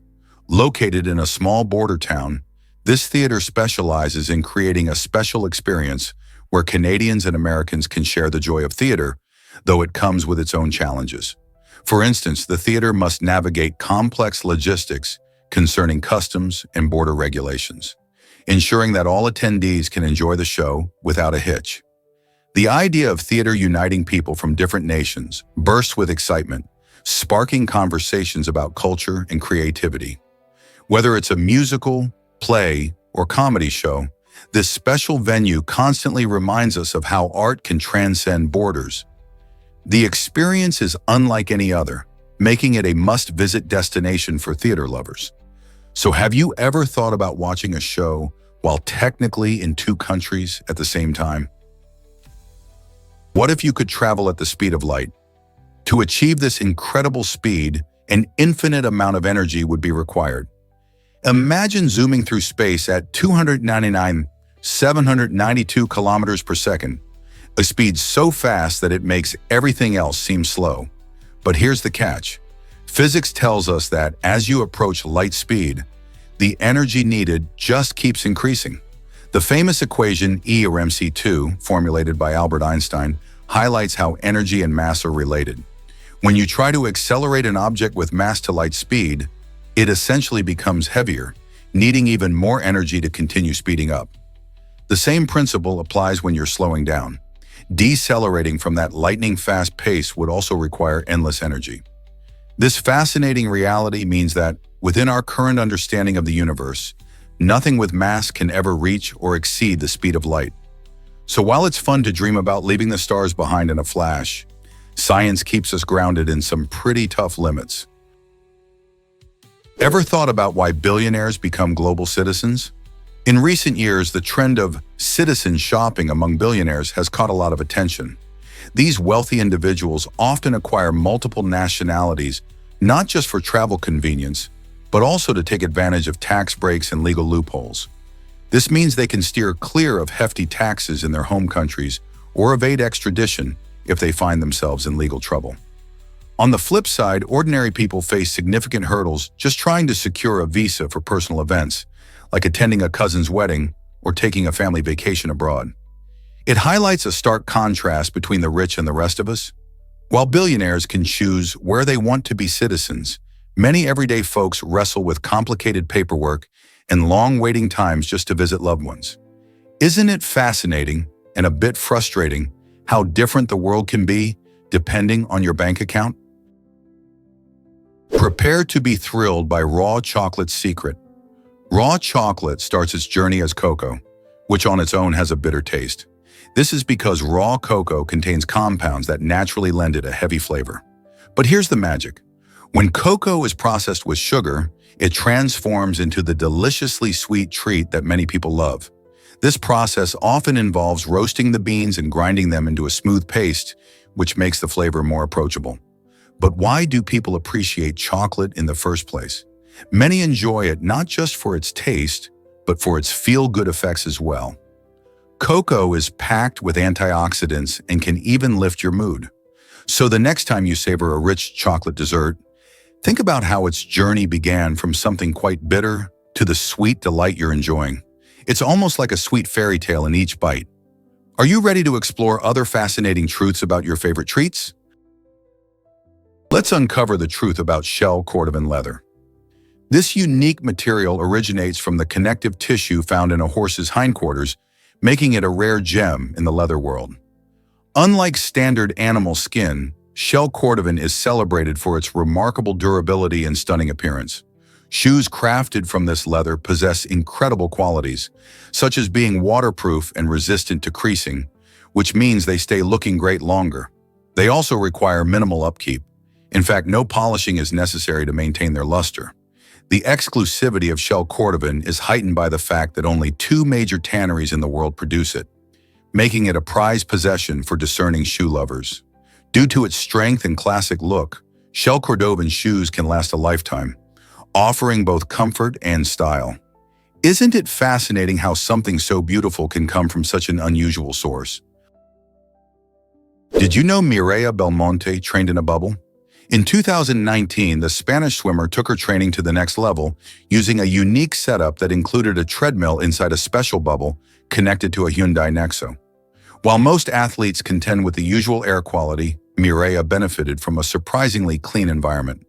Speaker 1: Located in a small border town, this theater specializes in creating a special experience where Canadians and Americans can share the joy of theater, though it comes with its own challenges. For instance, the theater must navigate complex logistics concerning customs and border regulations, ensuring that all attendees can enjoy the show without a hitch. The idea of theater uniting people from different nations bursts with excitement, sparking conversations about culture and creativity. Whether it's a musical, play, or comedy show, this special venue constantly reminds us of how art can transcend borders. The experience is unlike any other, making it a must-visit destination for theater lovers. So have you ever thought about watching a show while technically in two countries at the same time? What if you could travel at the speed of light? To achieve this incredible speed, an infinite amount of energy would be required. Imagine zooming through space at 299,792 kilometers per second, a speed so fast that it makes everything else seem slow. But here's the catch. Physics tells us that as you approach light speed, the energy needed just keeps increasing. The famous equation E or mc2, formulated by Albert Einstein, highlights how energy and mass are related. When you try to accelerate an object with mass to light speed, it essentially becomes heavier, needing even more energy to continue speeding up. The same principle applies when you're slowing down. Decelerating from that lightning-fast pace would also require endless energy. This fascinating reality means that, within our current understanding of the universe, nothing with mass can ever reach or exceed the speed of light. So while it's fun to dream about leaving the stars behind in a flash, science keeps us grounded in some pretty tough limits. Ever thought about why billionaires become global citizens? In recent years, the trend of citizen shopping among billionaires has caught a lot of attention. These wealthy individuals often acquire multiple nationalities, not just for travel convenience, but also to take advantage of tax breaks and legal loopholes. This means they can steer clear of hefty taxes in their home countries or evade extradition if they find themselves in legal trouble. On the flip side, ordinary people face significant hurdles just trying to secure a visa for personal events, like attending a cousin's wedding or taking a family vacation abroad. It highlights a stark contrast between the rich and the rest of us. While billionaires can choose where they want to be citizens, many everyday folks wrestle with complicated paperwork and long waiting times just to visit loved ones. Isn't it fascinating and a bit frustrating how different the world can be depending on your bank account? Prepare to be thrilled by Raw Chocolate's secret. Raw chocolate starts its journey as cocoa, which on its own has a bitter taste. This is because raw cocoa contains compounds that naturally lend it a heavy flavor. But here's the magic. When cocoa is processed with sugar, it transforms into the deliciously sweet treat that many people love. This process often involves roasting the beans and grinding them into a smooth paste, which makes the flavor more approachable. But why do people appreciate chocolate in the first place? Many enjoy it not just for its taste, but for its feel-good effects as well. Cocoa is packed with antioxidants and can even lift your mood. So the next time you savor a rich chocolate dessert, think about how its journey began from something quite bitter to the sweet delight you're enjoying. It's almost like a sweet fairy tale in each bite. Are you ready to explore other fascinating truths about your favorite treats? Let's uncover the truth about shell cordovan leather. This unique material originates from the connective tissue found in a horse's hindquarters, making it a rare gem in the leather world. Unlike standard animal skin, shell cordovan is celebrated for its remarkable durability and stunning appearance. Shoes crafted from this leather possess incredible qualities, such as being waterproof and resistant to creasing, which means they stay looking great longer. They also require minimal upkeep. In fact, no polishing is necessary to maintain their luster. The exclusivity of shell cordovan is heightened by the fact that only 2 major tanneries in the world produce it, making it a prized possession for discerning shoe lovers. Due to its strength and classic look, shell cordovan shoes can last a lifetime, offering both comfort and style. Isn't it fascinating how something so beautiful can come from such an unusual source? Did you know Mireia Belmonte trained in a bubble? In 2019, the Spanish swimmer took her training to the next level using a unique setup that included a treadmill inside a special bubble connected to a Hyundai Nexo. While most athletes contend with the usual air quality, Mireia benefited from a surprisingly clean environment.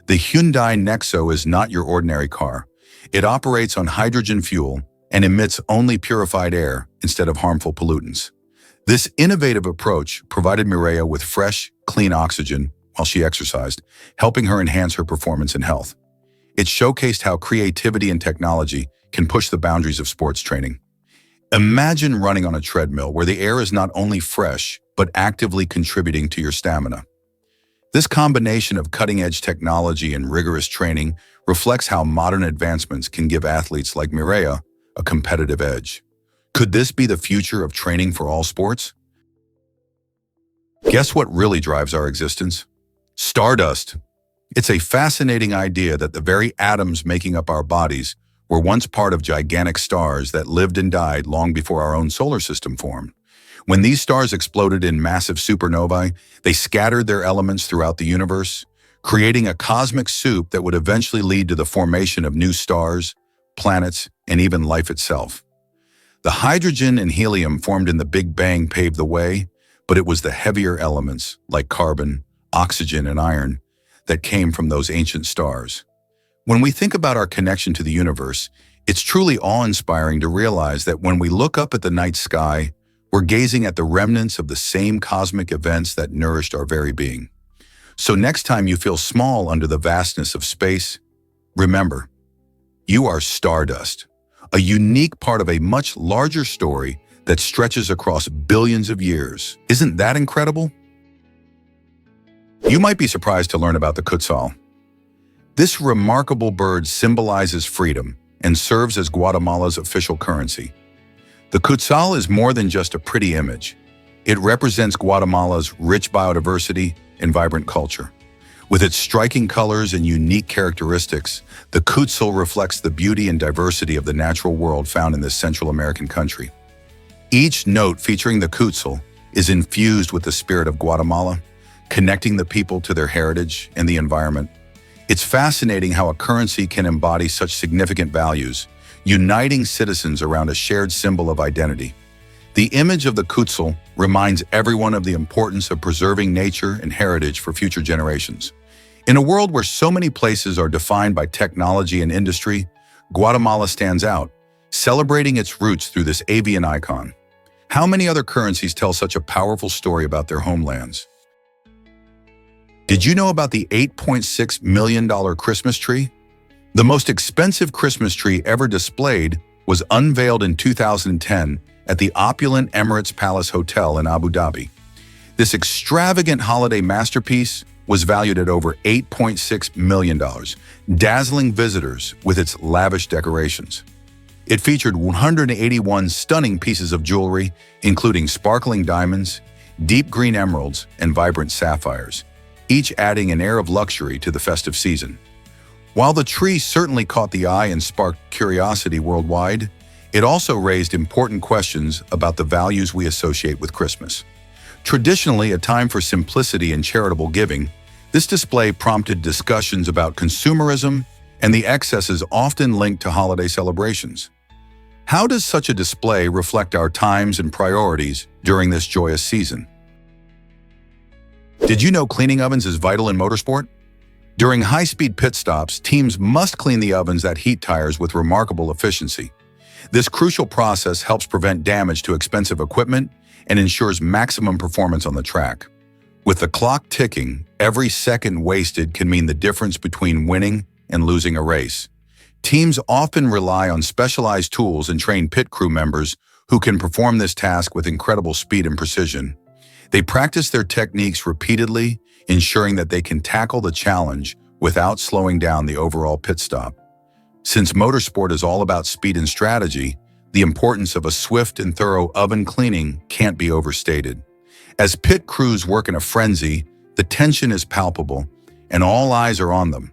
Speaker 1: The Hyundai Nexo is not your ordinary car. It operates on hydrogen fuel and emits only purified air instead of harmful pollutants. This innovative approach provided Mireia with fresh, clean oxygen while she exercised, helping her enhance her performance and health. It showcased how creativity and technology can push the boundaries of sports training. Imagine running on a treadmill where the air is not only fresh, but actively contributing to your stamina. This combination of cutting-edge technology and rigorous training reflects how modern advancements can give athletes like Mireia a competitive edge. Could this be the future of training for all sports? Guess what really drives our existence? Stardust. It's a fascinating idea that the very atoms making up our bodies were once part of gigantic stars that lived and died long before our own solar system formed. When these stars exploded in massive supernovae, they scattered their elements throughout the universe, creating a cosmic soup that would eventually lead to the formation of new stars, planets, and even life itself. The hydrogen and helium formed in the Big Bang paved the way, but it was the heavier elements, like carbon, oxygen, and iron, that came from those ancient stars. When we think about our connection to the universe, it's truly awe-inspiring to realize that when we look up at the night sky, we're gazing at the remnants of the same cosmic events that nourished our very being. So next time you feel small under the vastness of space, remember, you are stardust, a unique part of a much larger story that stretches across billions of years. Isn't that incredible? You might be surprised to learn about the Quetzal. This remarkable bird symbolizes freedom and serves as Guatemala's official currency. The Quetzal is more than just a pretty image. It represents Guatemala's rich biodiversity and vibrant culture. With its striking colors and unique characteristics, the Quetzal reflects the beauty and diversity of the natural world found in this Central American country. Each note featuring the Quetzal is infused with the spirit of Guatemala, connecting the people to their heritage and the environment. It's fascinating how a currency can embody such significant values, uniting citizens around a shared symbol of identity. The image of the Quetzal reminds everyone of the importance of preserving nature and heritage for future generations. In a world where so many places are defined by technology and industry, Guatemala stands out, celebrating its roots through this avian icon. How many other currencies tell such a powerful story about their homelands? Did you know about the $8.6 million Christmas tree? The most expensive Christmas tree ever displayed was unveiled in 2010 at the opulent Emirates Palace Hotel in Abu Dhabi. This extravagant holiday masterpiece was valued at over $8.6 million, dazzling visitors with its lavish decorations. It featured 181 stunning pieces of jewelry, including sparkling diamonds, deep green emeralds, and vibrant sapphires, each adding an air of luxury to the festive season. While the tree certainly caught the eye and sparked curiosity worldwide, it also raised important questions about the values we associate with Christmas. Traditionally a time for simplicity and charitable giving, this display prompted discussions about consumerism and the excesses often linked to holiday celebrations. How does such a display reflect our times and priorities during this joyous season? Did you know cleaning ovens is vital in motorsport? During high-speed pit stops, teams must clean the ovens that heat tires with remarkable efficiency. This crucial process helps prevent damage to expensive equipment and ensures maximum performance on the track. With the clock ticking, every second wasted can mean the difference between winning and losing a race. Teams often rely on specialized tools and trained pit crew members who can perform this task with incredible speed and precision. They practice their techniques repeatedly, ensuring that they can tackle the challenge without slowing down the overall pit stop. Since motorsport is all about speed and strategy, the importance of a swift and thorough oven cleaning can't be overstated. As pit crews work in a frenzy, the tension is palpable, and all eyes are on them.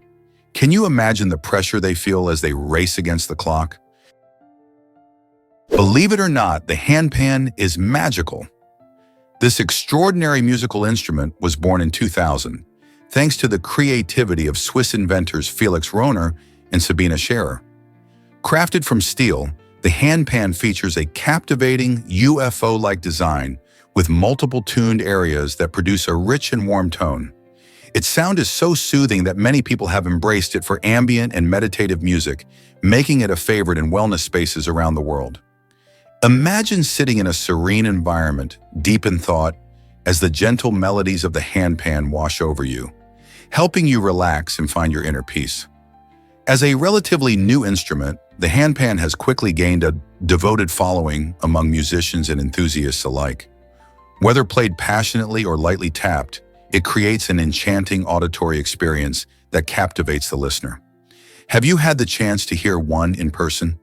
Speaker 1: Can you imagine the pressure they feel as they race against the clock? Believe it or not, the handpan is magical. This extraordinary musical instrument was born in 2000, thanks to the creativity of Swiss inventors Felix Rohner and Sabine Scherer. Crafted from steel, the handpan features a captivating UFO-like design with multiple tuned areas that produce a rich and warm tone. Its sound is so soothing that many people have embraced it for ambient and meditative music, making it a favorite in wellness spaces around the world. Imagine sitting in a serene environment, deep in thought, as the gentle melodies of the handpan wash over you, helping you relax and find your inner peace. As a relatively new instrument, the handpan has quickly gained a devoted following among musicians and enthusiasts alike. Whether played passionately or lightly tapped, it creates an enchanting auditory experience that captivates the listener. Have you had the chance to hear one in person?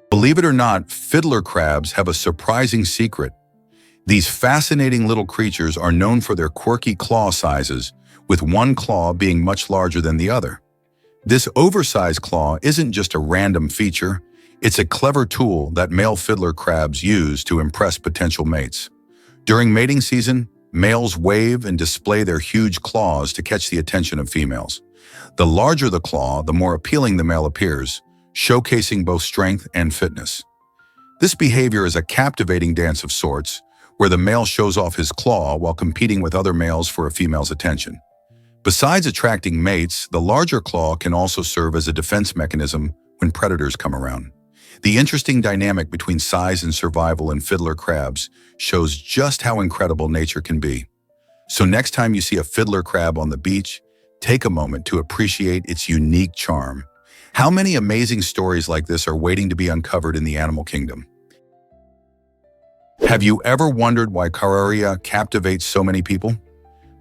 Speaker 1: Believe it or not, fiddler crabs have a surprising secret. These fascinating little creatures are known for their quirky claw sizes, with one claw being much larger than the other. This oversized claw isn't just a random feature, it's a clever tool that male fiddler crabs use to impress potential mates. During mating season, males wave and display their huge claws to catch the attention of females. The larger the claw, the more appealing the male appears, showcasing both strength and fitness. This behavior is a captivating dance of sorts, where the male shows off his claw while competing with other males for a female's attention. Besides attracting mates, the larger claw can also serve as a defense mechanism when predators come around. The interesting dynamic between size and survival in fiddler crabs shows just how incredible nature can be. So next time you see a fiddler crab on the beach, take a moment to appreciate its unique charm. How many amazing stories like this are waiting to be uncovered in the animal kingdom? Have you ever wondered why carreria captivates so many people?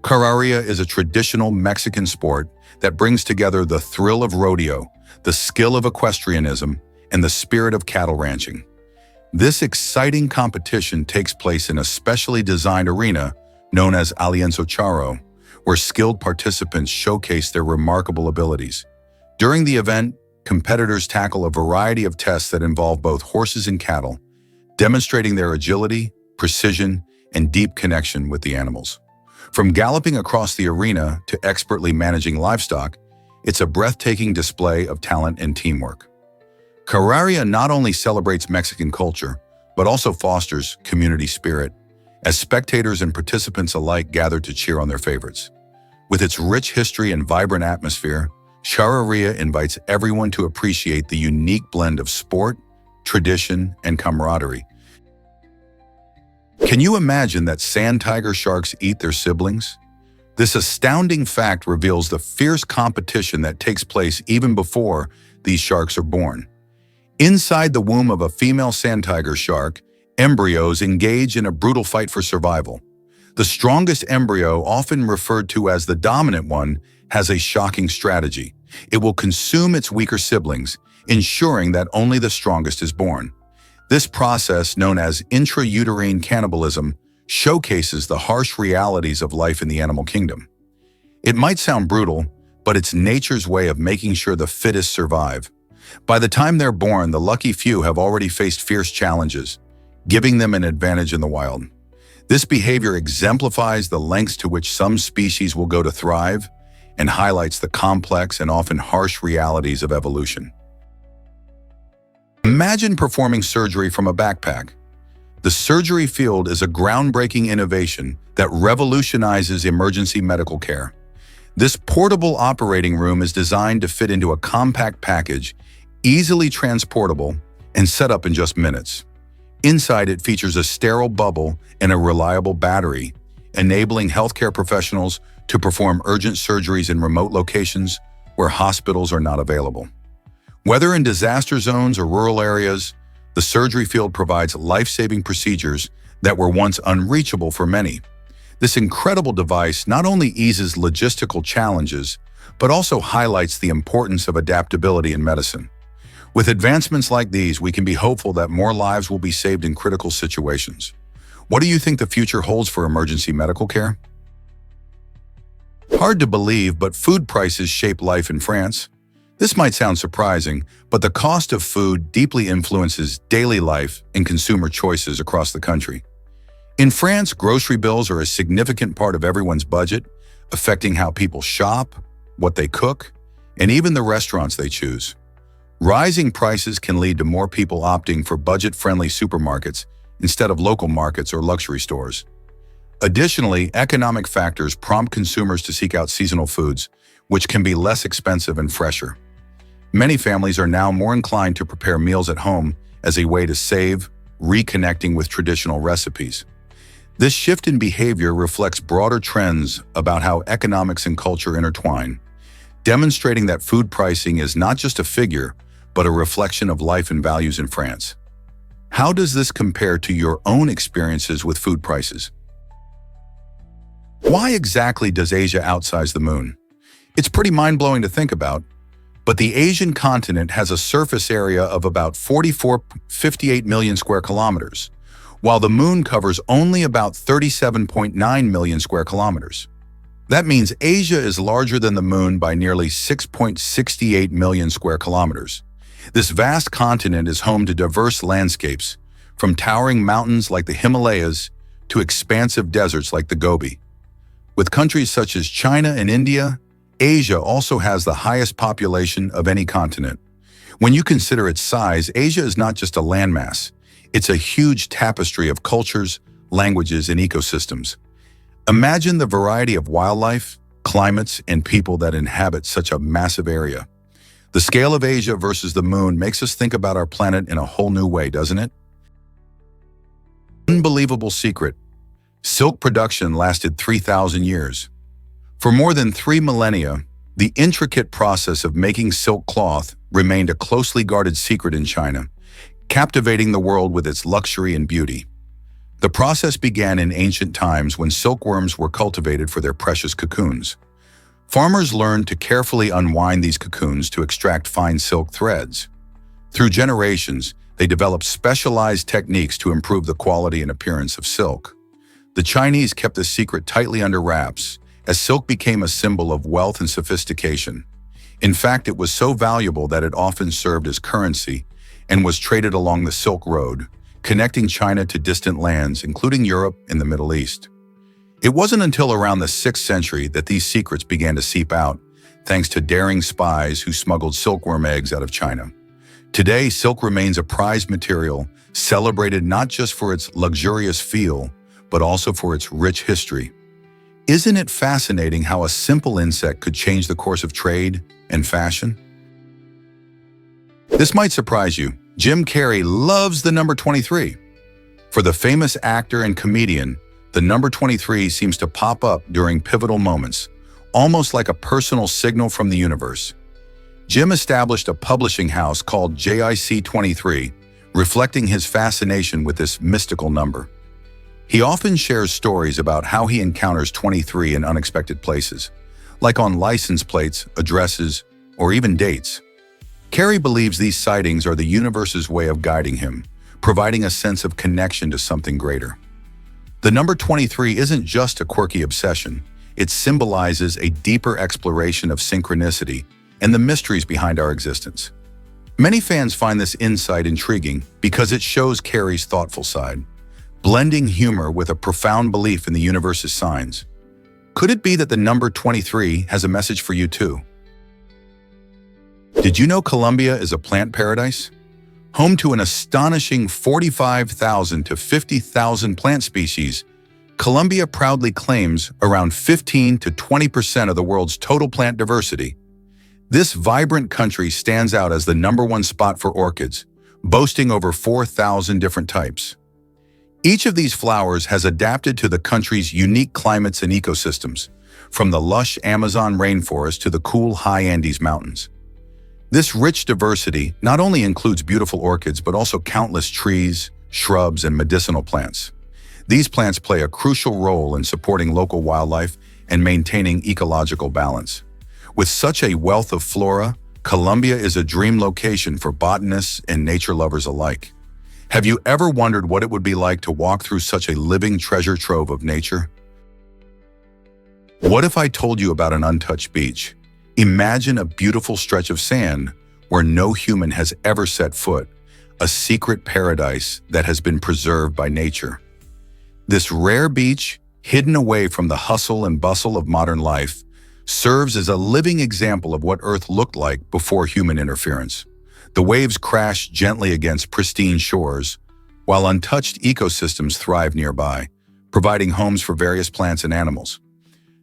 Speaker 1: Carreria is a traditional Mexican sport that brings together the thrill of rodeo, the skill of equestrianism, and the spirit of cattle ranching. This exciting competition takes place in a specially designed arena known as Alianza Charro, where skilled participants showcase their remarkable abilities. During the event, competitors tackle a variety of tests that involve both horses and cattle, demonstrating their agility, precision, and deep connection with the animals. From galloping across the arena to expertly managing livestock, it's a breathtaking display of talent and teamwork. Carreria not only celebrates Mexican culture, but also fosters community spirit, as spectators and participants alike gather to cheer on their favorites. With its rich history and vibrant atmosphere, Carreria invites everyone to appreciate the unique blend of sport, tradition, and camaraderie. Can you imagine that sand tiger sharks eat their siblings? This astounding fact reveals the fierce competition that takes place even before these sharks are born. Inside the womb of a female sand tiger shark, embryos engage in a brutal fight for survival. The strongest embryo, often referred to as the dominant one, has a shocking strategy. It will consume its weaker siblings, ensuring that only the strongest is born. This process, known as intrauterine cannibalism, showcases the harsh realities of life in the animal kingdom. It might sound brutal, but it's nature's way of making sure the fittest survive. By the time they're born, the lucky few have already faced fierce challenges, giving them an advantage in the wild. This behavior exemplifies the lengths to which some species will go to thrive and highlights the complex and often harsh realities of evolution. Imagine performing surgery from a backpack. The surgery field is a groundbreaking innovation that revolutionizes emergency medical care. This portable operating room is designed to fit into a compact package, easily transportable, and set up in just minutes. Inside it features a sterile bubble and a reliable battery, enabling healthcare professionals to perform urgent surgeries in remote locations where hospitals are not available. Whether in disaster zones or rural areas, the surgery field provides life-saving procedures that were once unreachable for many. This incredible device not only eases logistical challenges, but also highlights the importance of adaptability in medicine. With advancements like these, we can be hopeful that more lives will be saved in critical situations. What do you think the future holds for emergency medical care? Hard to believe, but food prices shape life in France. This might sound surprising, but the cost of food deeply influences daily life and consumer choices across the country. In France, grocery bills are a significant part of everyone's budget, affecting how people shop, what they cook, and even the restaurants they choose. Rising prices can lead to more people opting for budget-friendly supermarkets instead of local markets or luxury stores. Additionally, economic factors prompt consumers to seek out seasonal foods, which can be less expensive and fresher. Many families are now more inclined to prepare meals at home as a way to save, reconnecting with traditional recipes. This shift in behavior reflects broader trends about how economics and culture intertwine, demonstrating that food pricing is not just a figure, but a reflection of life and values in France. How does this compare to your own experiences with food prices? Why exactly does Asia outsize the moon? It's pretty mind-blowing to think about, but the Asian continent has a surface area of about 58 million square kilometers, while the moon covers only about 37.9 million square kilometers. That means Asia is larger than the moon by nearly 6.68 million square kilometers. This vast continent is home to diverse landscapes, from towering mountains like the Himalayas to expansive deserts like the Gobi. With countries such as China and India, Asia also has the highest population of any continent. When you consider its size, Asia is not just a landmass. It's a huge tapestry of cultures, languages, and ecosystems. Imagine the variety of wildlife, climates, and people that inhabit such a massive area. The scale of Asia versus the moon makes us think about our planet in a whole new way, doesn't it? Unbelievable secret. Silk production lasted 3,000 years. For more than 3 millennia, the intricate process of making silk cloth remained a closely guarded secret in China, captivating the world with its luxury and beauty. The process began in ancient times when silkworms were cultivated for their precious cocoons. Farmers learned to carefully unwind these cocoons to extract fine silk threads. Through generations, they developed specialized techniques to improve the quality and appearance of silk. The Chinese kept this secret tightly under wraps, as silk became a symbol of wealth and sophistication. In fact, it was so valuable that it often served as currency and was traded along the Silk Road, connecting China to distant lands, including Europe and the Middle East. It wasn't until around the 6th century that these secrets began to seep out, thanks to daring spies who smuggled silkworm eggs out of China. Today, silk remains a prized material, celebrated not just for its luxurious feel, but also for its rich history. Isn't it fascinating how a simple insect could change the course of trade and fashion? This might surprise you. Jim Carrey loves the number 23. For the famous actor and comedian, the number 23 seems to pop up during pivotal moments, almost like a personal signal from the universe. Jim established a publishing house called JIC23, reflecting his fascination with this mystical number. He often shares stories about how he encounters 23 in unexpected places, like on license plates, addresses, or even dates. Carey believes these sightings are the universe's way of guiding him, providing a sense of connection to something greater. The number 23 isn't just a quirky obsession. It symbolizes a deeper exploration of synchronicity and the mysteries behind our existence. Many fans find this insight intriguing because it shows Carey's thoughtful side, blending humor with a profound belief in the universe's signs. Could it be that the number 23 has a message for you too? Did you know Colombia is a plant paradise? Home to an astonishing 45,000 to 50,000 plant species, Colombia proudly claims around 15 to 20% of the world's total plant diversity. This vibrant country stands out as the #1 spot for orchids, boasting over 4,000 different types. Each of these flowers has adapted to the country's unique climates and ecosystems, from the lush Amazon rainforest to the cool high Andes mountains. This rich diversity not only includes beautiful orchids but also countless trees, shrubs, and medicinal plants. These plants play a crucial role in supporting local wildlife and maintaining ecological balance. With such a wealth of flora, Colombia is a dream location for botanists and nature lovers alike. Have you ever wondered what it would be like to walk through such a living treasure trove of nature? What if I told you about an untouched beach? Imagine a beautiful stretch of sand where no human has ever set foot, a secret paradise that has been preserved by nature. This rare beach, hidden away from the hustle and bustle of modern life, serves as a living example of what Earth looked like before human interference. The waves crash gently against pristine shores, while untouched ecosystems thrive nearby, providing homes for various plants and animals.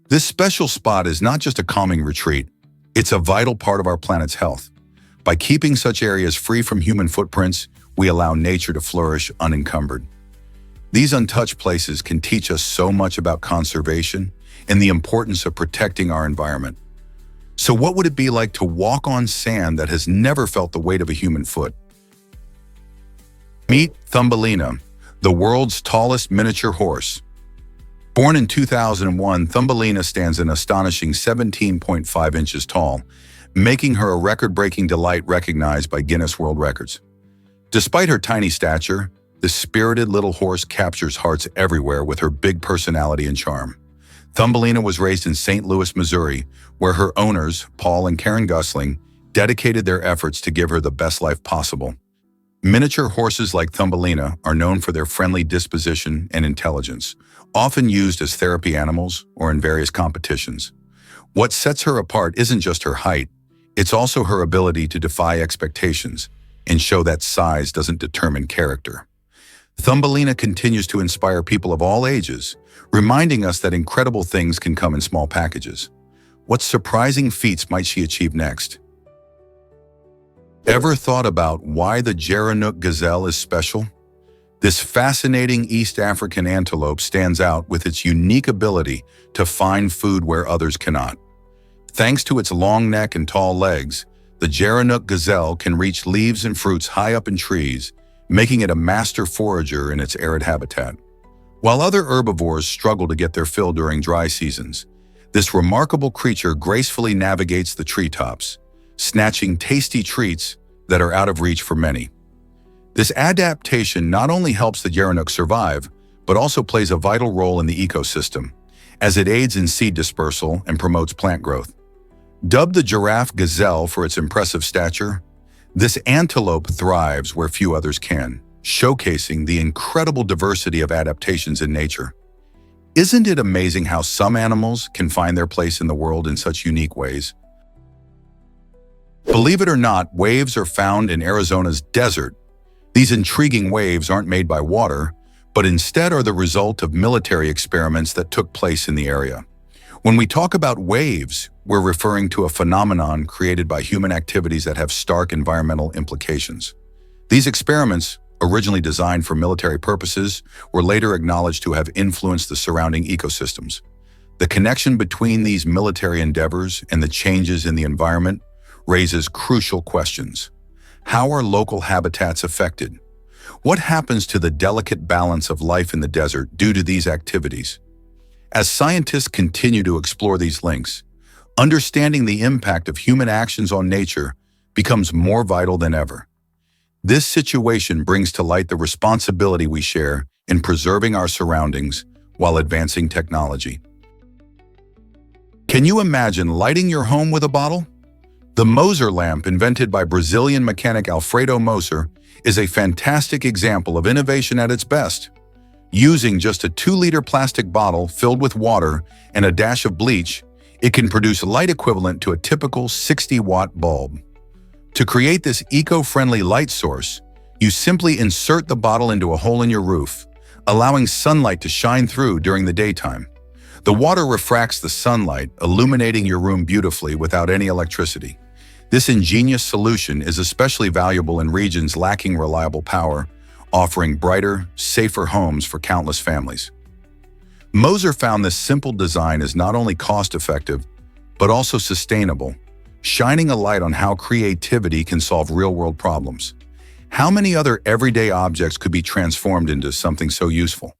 Speaker 1: This special spot is not just a calming retreat, it's a vital part of our planet's health. By keeping such areas free from human footprints, we allow nature to flourish unencumbered. These untouched places can teach us so much about conservation and the importance of protecting our environment. So what would it be like to walk on sand that has never felt the weight of a human foot? Meet Thumbelina, the world's tallest miniature horse. Born in 2001, Thumbelina stands an astonishing 17.5 inches tall, making her a record-breaking delight recognized by Guinness World Records. Despite her tiny stature, the spirited little horse captures hearts everywhere with her big personality and charm. Thumbelina was raised in St. Louis, Missouri, where her owners, Paul and Karen Gusling, dedicated their efforts to give her the best life possible. Miniature horses like Thumbelina are known for their friendly disposition and intelligence, often used as therapy animals or in various competitions. What sets her apart isn't just her height, it's also her ability to defy expectations and show that size doesn't determine character. Thumbelina continues to inspire people of all ages, reminding us that incredible things can come in small packages. What surprising feats might she achieve next? Ever thought about why the Gerenuk gazelle is special? This fascinating East African antelope stands out with its unique ability to find food where others cannot. Thanks to its long neck and tall legs, the Gerenuk gazelle can reach leaves and fruits high up in trees, making it a master forager in its arid habitat. While other herbivores struggle to get their fill during dry seasons, this remarkable creature gracefully navigates the treetops, snatching tasty treats that are out of reach for many. This adaptation not only helps the Gerenuk survive, but also plays a vital role in the ecosystem, as it aids in seed dispersal and promotes plant growth. Dubbed the giraffe gazelle for its impressive stature, this antelope thrives where few others can, showcasing the incredible diversity of adaptations in nature. Isn't it amazing how some animals can find their place in the world in such unique ways? Believe it or not, waves are found in Arizona's desert. These intriguing waves aren't made by water, but instead are the result of military experiments that took place in the area. When we talk about waves, we're referring to a phenomenon created by human activities that have stark environmental implications. These experiments, originally designed for military purposes, were later acknowledged to have influenced the surrounding ecosystems. The connection between these military endeavors and the changes in the environment raises crucial questions. How are local habitats affected? What happens to the delicate balance of life in the desert due to these activities? As scientists continue to explore these links, understanding the impact of human actions on nature becomes more vital than ever. This situation brings to light the responsibility we share in preserving our surroundings while advancing technology. Can you imagine lighting your home with a bottle? The Moser lamp, invented by Brazilian mechanic Alfredo Moser, is a fantastic example of innovation at its best. Using just a 2-liter plastic bottle filled with water and a dash of bleach, it can produce light equivalent to a typical 60-watt bulb. To create this eco-friendly light source, you simply insert the bottle into a hole in your roof, allowing sunlight to shine through during the daytime. The water refracts the sunlight, illuminating your room beautifully without any electricity. This ingenious solution is especially valuable in regions lacking reliable power, offering brighter, safer homes for countless families. Moser found this simple design is not only cost-effective, but also sustainable, shining a light on how creativity can solve real-world problems. How many other everyday objects could be transformed into something so useful?